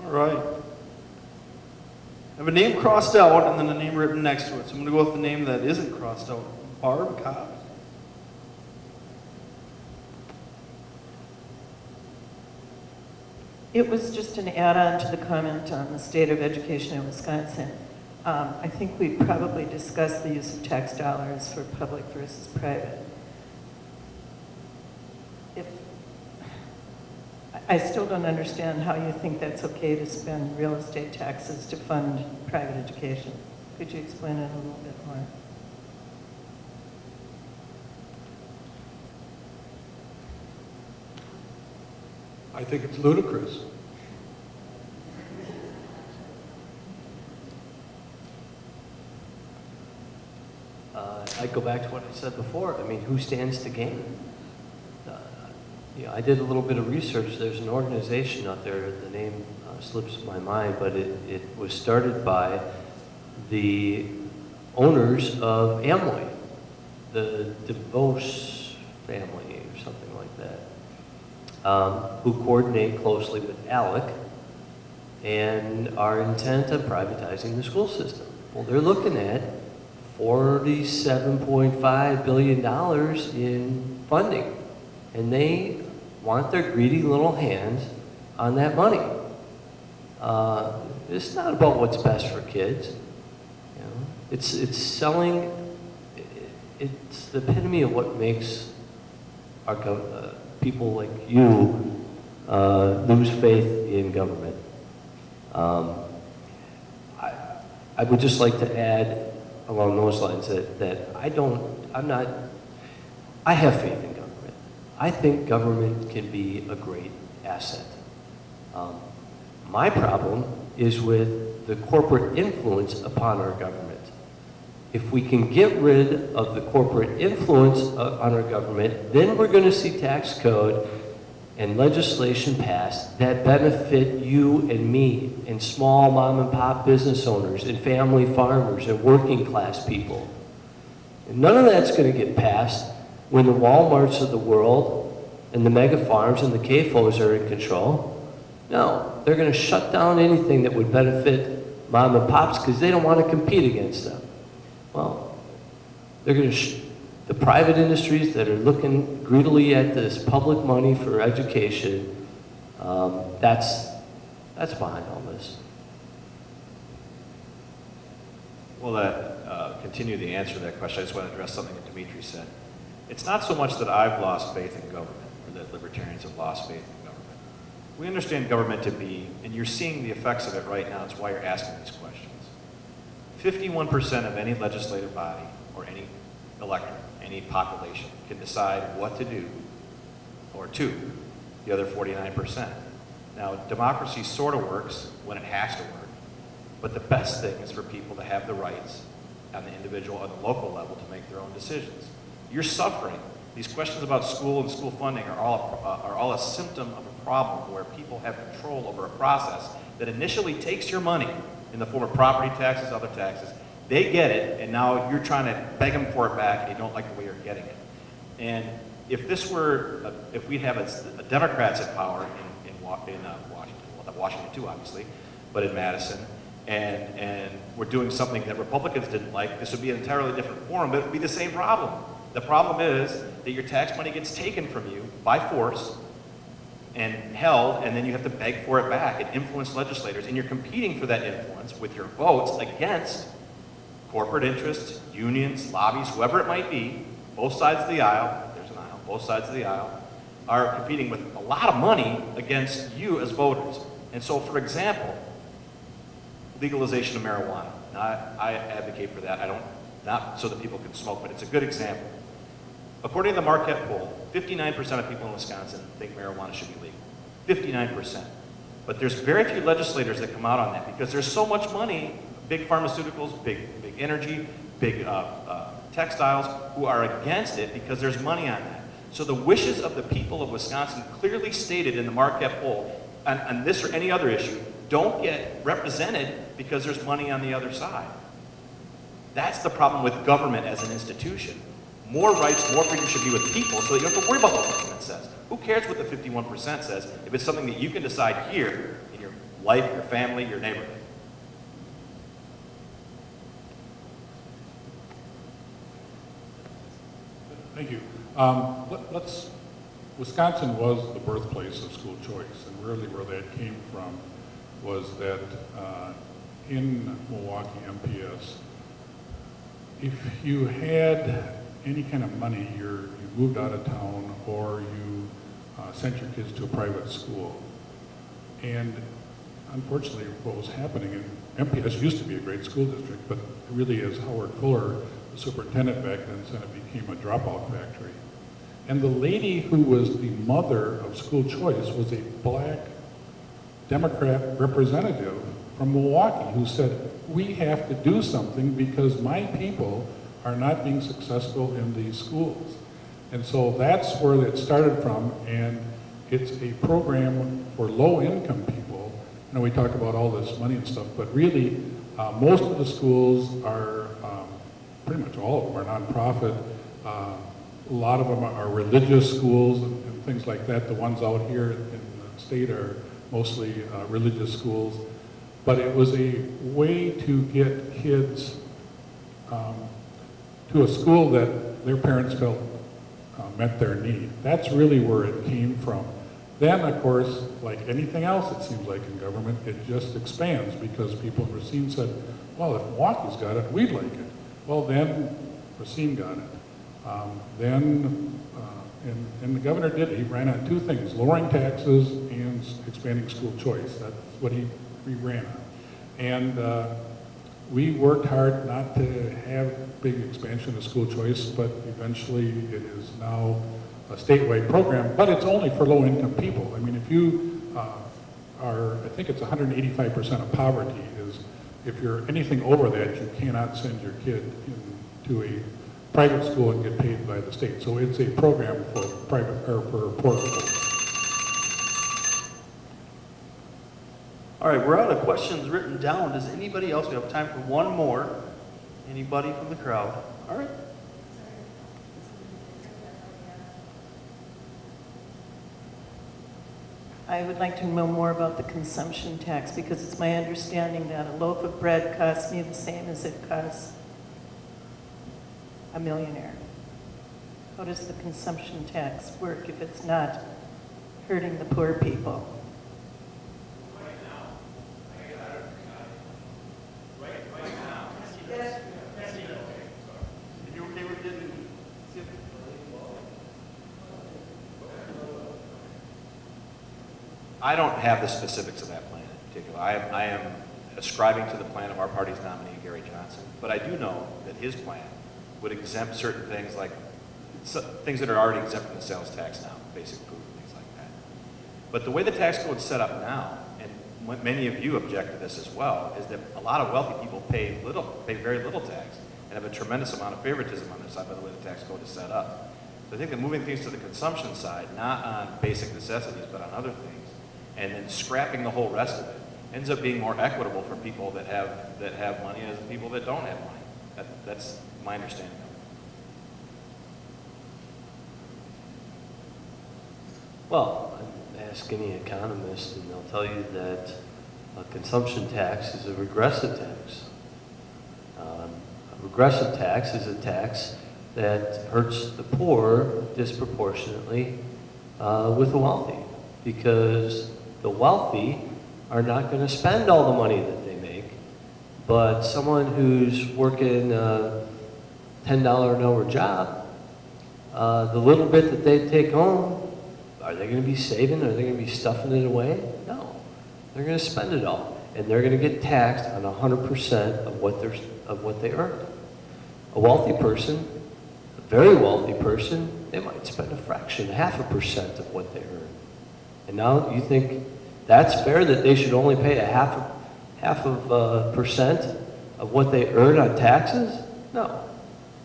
All right. I have a name crossed out and then a name written next to it. So I'm going to go with the name that isn't crossed out. Barb Cobb. It was just an add-on to the comment on the state of education in Wisconsin. I think we probably discussed the use of tax dollars for public versus private. I still don't understand how you think that's okay to spend real estate taxes to fund private education. Could you explain it a little bit more? I think it's ludicrous. I go back to what I said before. I mean, who stands to gain? I did a little bit of research. There's an organization out there, the name slips my mind, but it was started by the owners of Amway, the DeVos family or something like that, who coordinate closely with ALEC and are intent on privatizing the school system. Well, they're looking at $47.5 billion in funding, and they want their greedy little hands on that money. It's not about what's best for kids. You know? It's selling. It's the epitome of what makes our people like you lose faith in government. I would just like to add along those lines that I have faith in government. I think government can be a great asset. My problem is with the corporate influence upon our government. If we can get rid of the corporate influence on our government, then we're going to see tax code and legislation passed that benefit you and me and small mom and pop business owners and family farmers and working class people. And none of that's going to get passed when the Walmarts of the world and the mega farms and the CAFOs are in control. No, they're going to shut down anything that would benefit mom and pops because they don't want to compete against them. Well, they're going to the private industries that are looking greedily at this public money for education, that's behind all this. Well, continue the answer to that question. I just want to address something that Dmitri said. It's not so much that I've lost faith in government or that libertarians have lost faith in government. We understand government to be, and you're seeing the effects of it right now. That's why you're asking these questions. 51% of any legislative body or any electorate, any population can decide what to do or to the other 49%. Now, democracy sort of works when it has to work, but the best thing is for people to have the rights on the individual or the local level to make their own decisions. You're suffering. These questions about school and school funding are all a symptom of a problem where people have control over a process that initially takes your money in the form of property taxes, other taxes. They get it, and now you're trying to beg them for it back, and you don't like the way you're getting it. And if this were, if we have a Democrats in power in Washington, well, not Washington too, obviously, but in Madison, and we're doing something that Republicans didn't like, this would be an entirely different forum, but it would be the same problem. The problem is that your tax money gets taken from you by force and held, and then you have to beg for it back and influence legislators, and you're competing for that influence with your votes against corporate interests, unions, lobbies, whoever it might be, both sides of the aisle, there's an aisle, both sides of the aisle, are competing with a lot of money against you as voters. And so, for example, legalization of marijuana. Now, I advocate for that. Not so that people can smoke, but it's a good example. According to the Marquette poll, 59% of people in Wisconsin think marijuana should be legal. 59%. But there's very few legislators that come out on that because there's so much money, big pharmaceuticals, big energy, big textiles, who are against it because there's money on that. So the wishes of the people of Wisconsin, clearly stated in the Marquette poll, on this or any other issue, don't get represented because there's money on the other side. That's the problem with government as an institution. More rights, more freedom should be with people so that you don't have to worry about what the government says. Who cares what the 51% says if it's something that you can decide here in your life, your family, your neighborhood? Thank you. Wisconsin was the birthplace of school choice, and really where that came from was that in Milwaukee MPS, if you had any kind of money, you moved out of town or you sent your kids to a private school. And unfortunately, what was happening in MPS used to be a great school district, but really, as Howard Fuller, the superintendent back then, said, it became a dropout factory. And the lady who was the mother of school choice was a black Democrat representative from Milwaukee who said, we have to do something because my people are not being successful in these schools. And so that's where it started from, and it's a program for low-income people. You know, we talk about all this money and stuff, but really, most of the schools are, pretty much all of them are nonprofit. A lot of them are religious schools and things like that. The ones out here in the state are mostly religious schools. But it was a way to get kids to a school that their parents felt met their need. That's really where it came from. Then, of course, like anything else it seems like in government, it just expands because people in Racine said, well, if Milwaukee's got it, we'd like it. Well, then Racine got it. And the governor did. He ran on two things, lowering taxes and expanding school choice. That's what he ran on. And we worked hard not to have big expansion of school choice, but eventually it is now a statewide program, but it's only for low-income people. I mean, if you I think it's 185% of poverty is, if you're anything over that, you cannot send your kid to a private school and get paid by the state. So it's a program for private or for poor people. All right, we're out of questions written down. Does anybody else? We have time for one more. Anybody from the crowd? All right. I would like to know more about the consumption tax because it's my understanding that a loaf of bread costs me the same as it costs a millionaire. How does the consumption tax work if it's not hurting the poor people? I don't have the specifics of that plan in particular. I am ascribing to the plan of our party's nominee, Gary Johnson, but I do know that his plan would exempt certain things like things that are already exempt from the sales tax now, basic food, things like that. But the way the tax code is set up now, and what many of you object to this as well, is that a lot of wealthy people pay very little tax and have a tremendous amount of favoritism on their side by the way the tax code is set up. So I think that moving things to the consumption side, not on basic necessities, but on other things, and then scrapping the whole rest of it, ends up being more equitable for people that have money as people that don't have money. That's my understanding of it. Well, ask any economist and they'll tell you that a consumption tax is a regressive tax. A regressive tax is a tax that hurts the poor disproportionately with the wealthy, because the wealthy are not going to spend all the money that they make, but someone who's working a $10 an hour job, the little bit that they take home, are they going to be saving? Are they going to be stuffing it away? No. They're going to spend it all, and they're going to get taxed on 100% of what they earn. A wealthy person, a very wealthy person, they might spend a fraction, 0.5% of what they earn. And now you think that's fair, that they should only pay a half of percent of what they earn on taxes? No.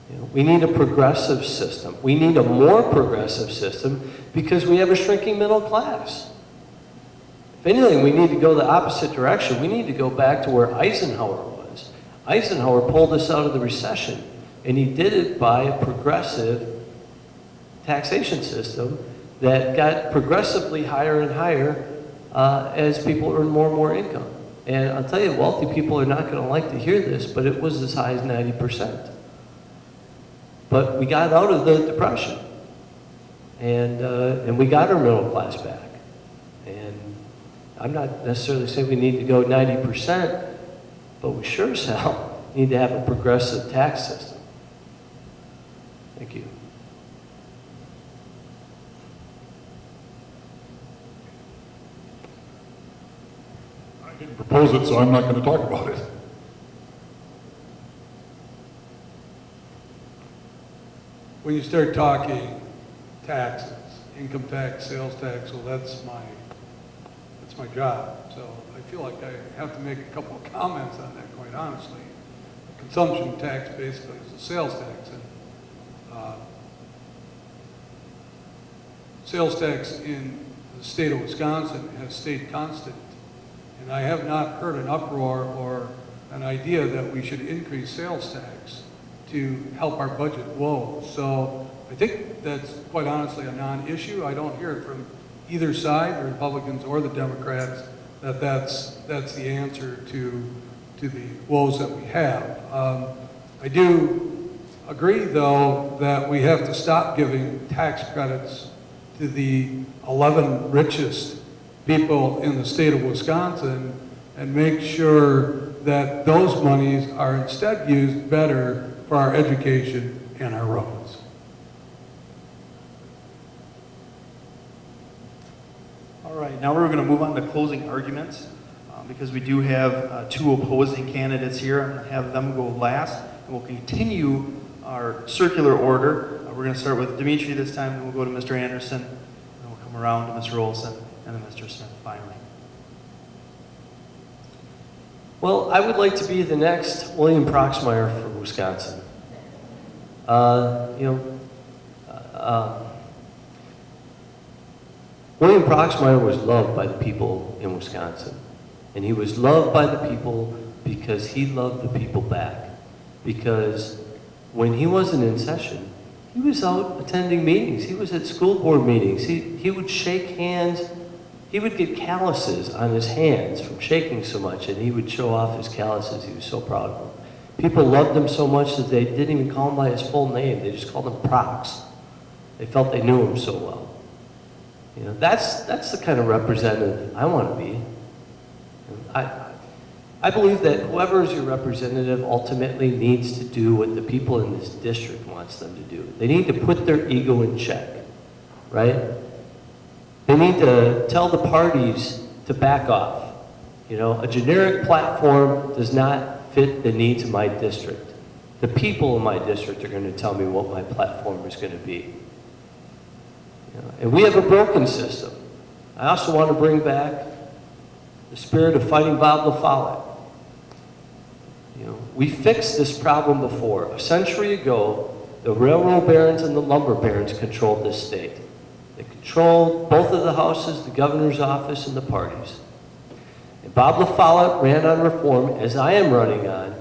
You know, we need a progressive system. We need a more progressive system because we have a shrinking middle class. If anything, we need to go the opposite direction. We need to go back to where Eisenhower was. Eisenhower pulled us out of the recession, and he did it by a progressive taxation system that got progressively higher and higher as people earn more and more income. And I'll tell you, wealthy people are not going to like to hear this, but it was as high as 90%. But we got out of the Depression, and we got our middle class back. And I'm not necessarily saying we need to go 90%, but we sure as hell need to have a progressive tax system. Thank you. I didn't propose it, so I'm not going to talk about it. When you start talking taxes, income tax, sales tax, well, that's my job. So I feel like I have to make a couple of comments on that, quite honestly. The consumption tax basically is a sales tax, and sales tax in the state of Wisconsin has stayed constant. And I have not heard an uproar or an idea that we should increase sales tax to help our budget woes. So I think that's quite honestly a non-issue. I don't hear it from either side, the Republicans or the Democrats, that that's the answer to the woes that we have. I do agree, though, that we have to stop giving tax credits to the 11 richest people in the state of Wisconsin and make sure that those monies are instead used better for our education and our roads. All right, now we're going to move on to closing arguments because we do have two opposing candidates here. I'm going to have them go last, and we'll continue our circular order. We're going to start with Dmitri this time, then we'll go to Mr. Anderson, and then we'll come around to Mr. Olsen, and then Mr. Smith finally. Well, I would like to be the next William Proxmire for Wisconsin. William Proxmire was loved by the people in Wisconsin. And he was loved by the people because he loved the people back. Because when he wasn't in session, he was out attending meetings. He was at school board meetings. He would shake hands. He would get calluses on his hands from shaking so much, and he would show off his calluses. He was so proud of them. People loved him so much that they didn't even call him by his full name. They just called him Prox. They felt they knew him so well. You know, that's the kind of representative I want to be. I believe that whoever is your representative ultimately needs to do what the people in this district wants them to do. They need to put their ego in check, right? They need to tell the parties to back off. You know, a generic platform does not fit the needs of my district. The people in my district are going to tell me what my platform is going to be. And we have a broken system. I also want to bring back the spirit of fighting Bob LaFollette. We fixed this problem before. A century ago, the railroad barons and the lumber barons controlled this state. They controlled both of the houses, the governor's office, and the parties. And Bob LaFollette ran on reform, as I am running on,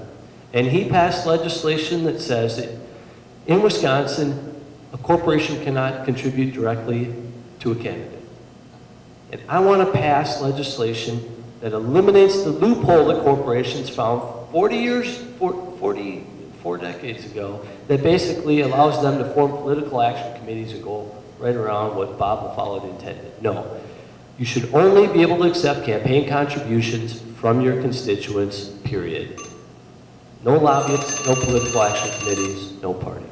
and he passed legislation that says that in Wisconsin, a corporation cannot contribute directly to a candidate. And I want to pass legislation that eliminates the loophole that corporations found 44 decades ago that basically allows them to form political action committees and go right around what Bob LaFollette intended. No. You should only be able to accept campaign contributions from your constituents, period. No lobbyists, no political action committees, no parties.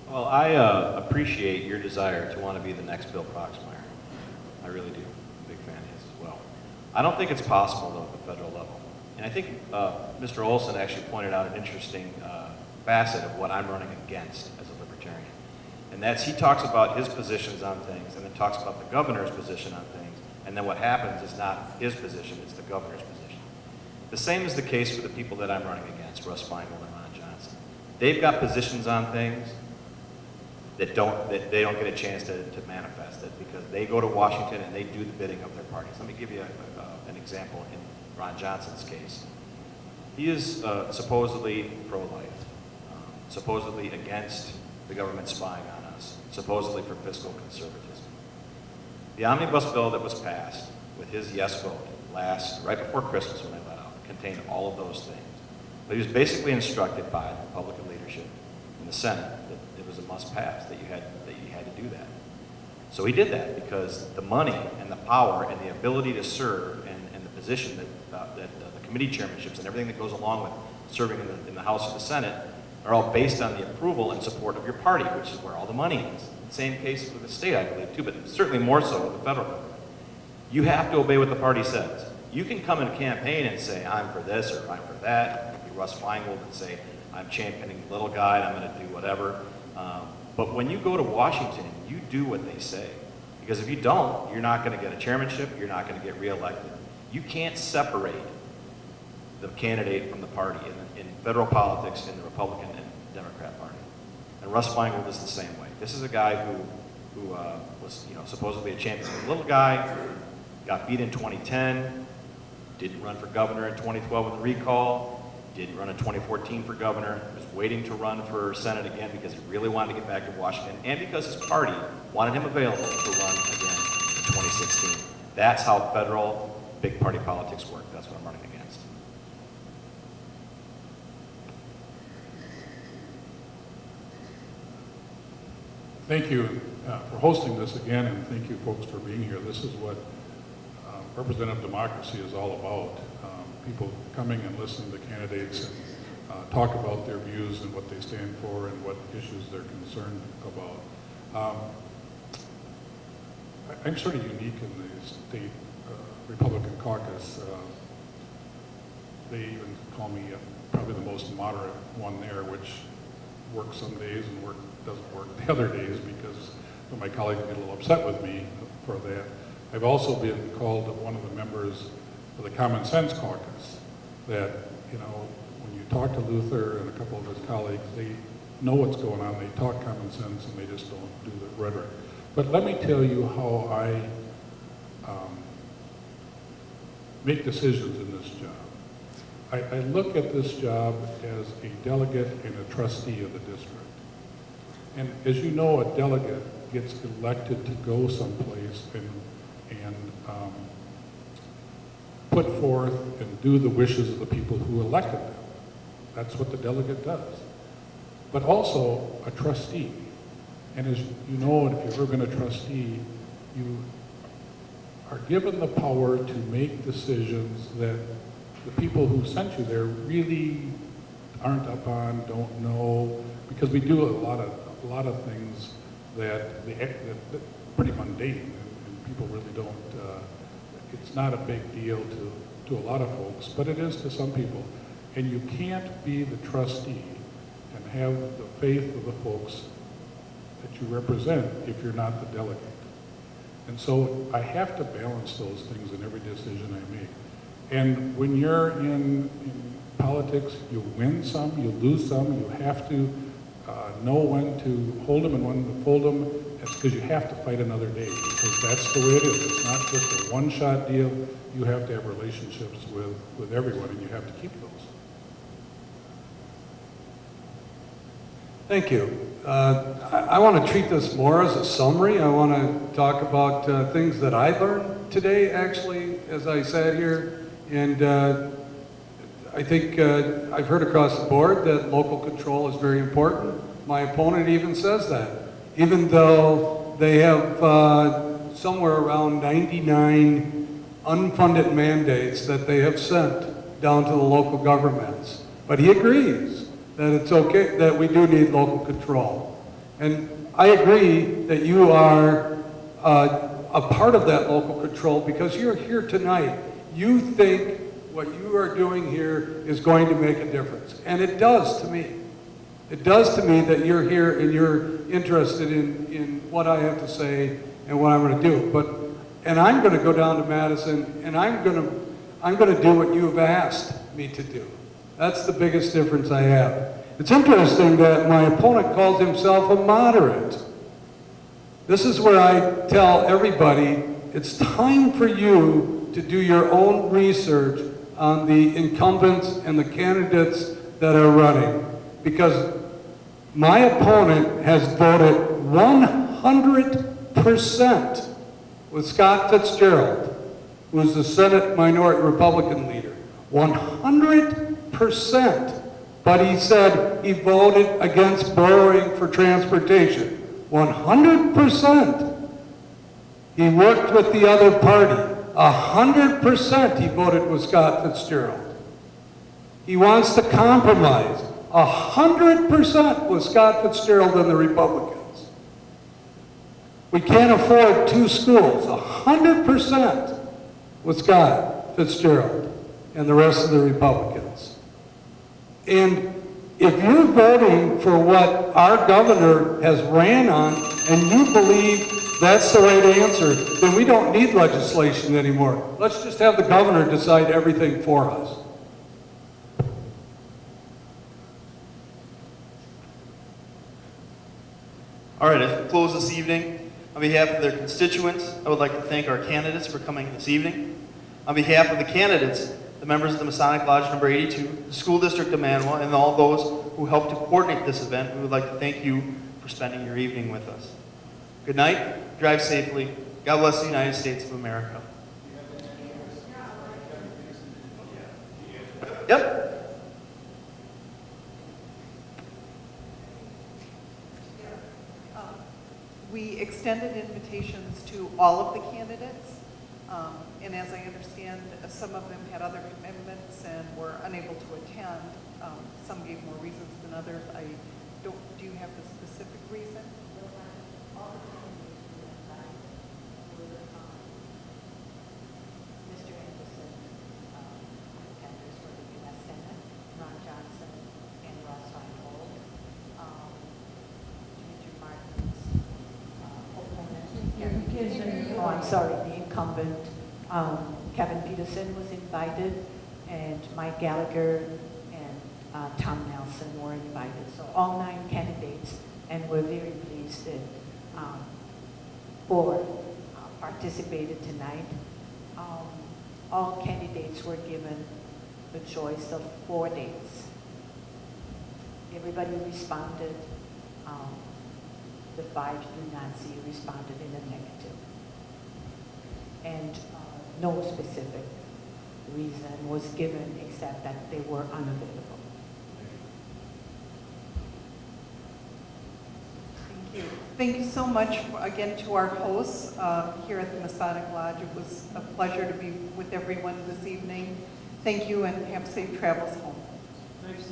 Well, I appreciate your desire to want to be the next Bill Proxmire. I really do. I'm a big fan of his as well. I don't think it's possible, though, at the federal level. And I think Mr. Olsen actually pointed out an interesting facet of what I'm running against as a libertarian. And that's he talks about his positions on things and then talks about the governor's position on things. And then what happens is not his position, it's the governor's position. The same is the case for the people that I'm running against, Russ Feingold and Ron Johnson. They've got positions on things that they don't get a chance to manifest it because they go to Washington and they do the bidding of their parties. Let me give you an example in Ron Johnson's case. He is supposedly pro-life, supposedly against the government spying on us, supposedly for fiscal conservatism. The omnibus bill that was passed with his yes vote right before Christmas when they let out contained all of those things. But he was basically instructed by the Republican leadership in the Senate that it was a must-pass, that you had to do that. So he did that because the money and the power and the ability to serve and the position that the committee chairmanships and everything that goes along with serving in the House or the Senate are all based on the approval and support of your party, which is where all the money is. Same case with the state, I believe, too, but certainly more so with the federal government. You have to obey what the party says. You can come in a campaign and say, I'm for this or I'm for that. You can be Russ Feingold and say, I'm championing the little guy and I'm going to do whatever. But when you go to Washington, you do what they say. Because if you don't, you're not going to get a chairmanship, you're not going to get reelected. You can't separate the candidate from the party in federal politics in the Republican and Democrat party. And Russ Feingold is the same way. This is a guy who was supposedly a champion of the little guy, got beat in 2010, didn't run for governor in 2012 with the recall, didn't run in 2014 for governor, was waiting to run for Senate again because he really wanted to get back to Washington and because his party wanted him available to run again in 2016. That's how federal big party politics work. That's what I'm running against. Thank you for hosting this again, and thank you folks for being here. This is what representative democracy is all about. People coming and listening to candidates and talk about their views and what they stand for and what issues they're concerned about. I'm sort of unique in the state Republican caucus. They even call me probably the most moderate one there, which works some days and doesn't work the other days because my colleagues get a little upset with me for that. I've also been called one of the members of the Common Sense Caucus, that, when you talk to Luther and a couple of his colleagues, they know what's going on, they talk common sense, and they just don't do the rhetoric. But let me tell you how I make decisions in this job. I look at this job as a delegate and a trustee of the district. And as you know, a delegate gets elected to go someplace and put forth and do the wishes of the people who elected them. That's what the delegate does. But also a trustee. And as you know, if you've ever been a trustee, you are given the power to make decisions that the people who sent you there really aren't up on, don't know, because we do a lot of things that are pretty mundane, and people really don't. It's not a big deal to a lot of folks, but it is to some people. And you can't be the trustee and have the faith of the folks that you represent if you're not the delegate. And so I have to balance those things in every decision I make. And when you're in politics, you win some, you lose some, you have to know when to hold them and when to fold them. It's because you have to fight another day, because that's the way it is. It's not just a one-shot deal. You have to have relationships with everyone, and you have to keep those. Thank you. I want to treat this more as a summary. I want to talk about things that I learned today, actually, as I sat here. And I think I've heard across the board that local control is very important. My opponent even says that, even though they have somewhere around 99 unfunded mandates that they have sent down to the local governments. But he agrees that it's okay, that we do need local control. And I agree that you are a part of that local control because you're here tonight. You think what you are doing here is going to make a difference. And it does to me. It does to me that you're here and you're interested in what I have to say and what I'm going to do. And I'm going to go down to Madison and I'm going to do what you have asked me to do. That's the biggest difference I have. It's interesting that my opponent calls himself a moderate. This is where I tell everybody it's time for you to do your own research on the incumbents and the candidates that are running. Because my opponent has voted 100% with Scott Fitzgerald, who is the Senate Minority Republican leader. 100%. But he said he voted against borrowing for transportation. 100%. He worked with the other party. 100% he voted with Scott Fitzgerald. He wants to compromise. 100% with Scott Fitzgerald and the Republicans. We can't afford 2 schools. 100% with Scott Fitzgerald and the rest of the Republicans. And if you're voting for what our governor has ran on and you believe that's the right answer, then we don't need legislation anymore. Let's just have the governor decide everything for us. All right, as we close this evening, on behalf of their constituents, I would like to thank our candidates for coming this evening. On behalf of the candidates, the members of the Masonic Lodge number 82, the School District of Manawa, and all those who helped to coordinate this event, we would like to thank you for spending your evening with us. Good night, drive safely. God bless the United States of America. Yep. We extended invitations to all of the candidates, and as I understand, some of them had other commitments and were unable to attend. Some gave more reasons than others. Do you have the specific reason? Mr. Anderson, contenders for the U.S. Senate, Ron Johnson, and Ross Feingold. Dmitri Martin's opponent, oh, I'm sorry, the incumbent, Kevin Peterson was invited, and Mike Gallagher and Tom Nelson were invited. So all 9 candidates, and we're very pleased that 4 participated tonight. All candidates were given the choice of 4 dates. Everybody responded. The 5 do not see responded in a negative. And no specific reason was given except that they were unavailable. Thank you. Thank you so much, again, to our hosts here at the Masonic Lodge. It was a pleasure to be with everyone this evening. Thank you, and have safe travels home. Thanks.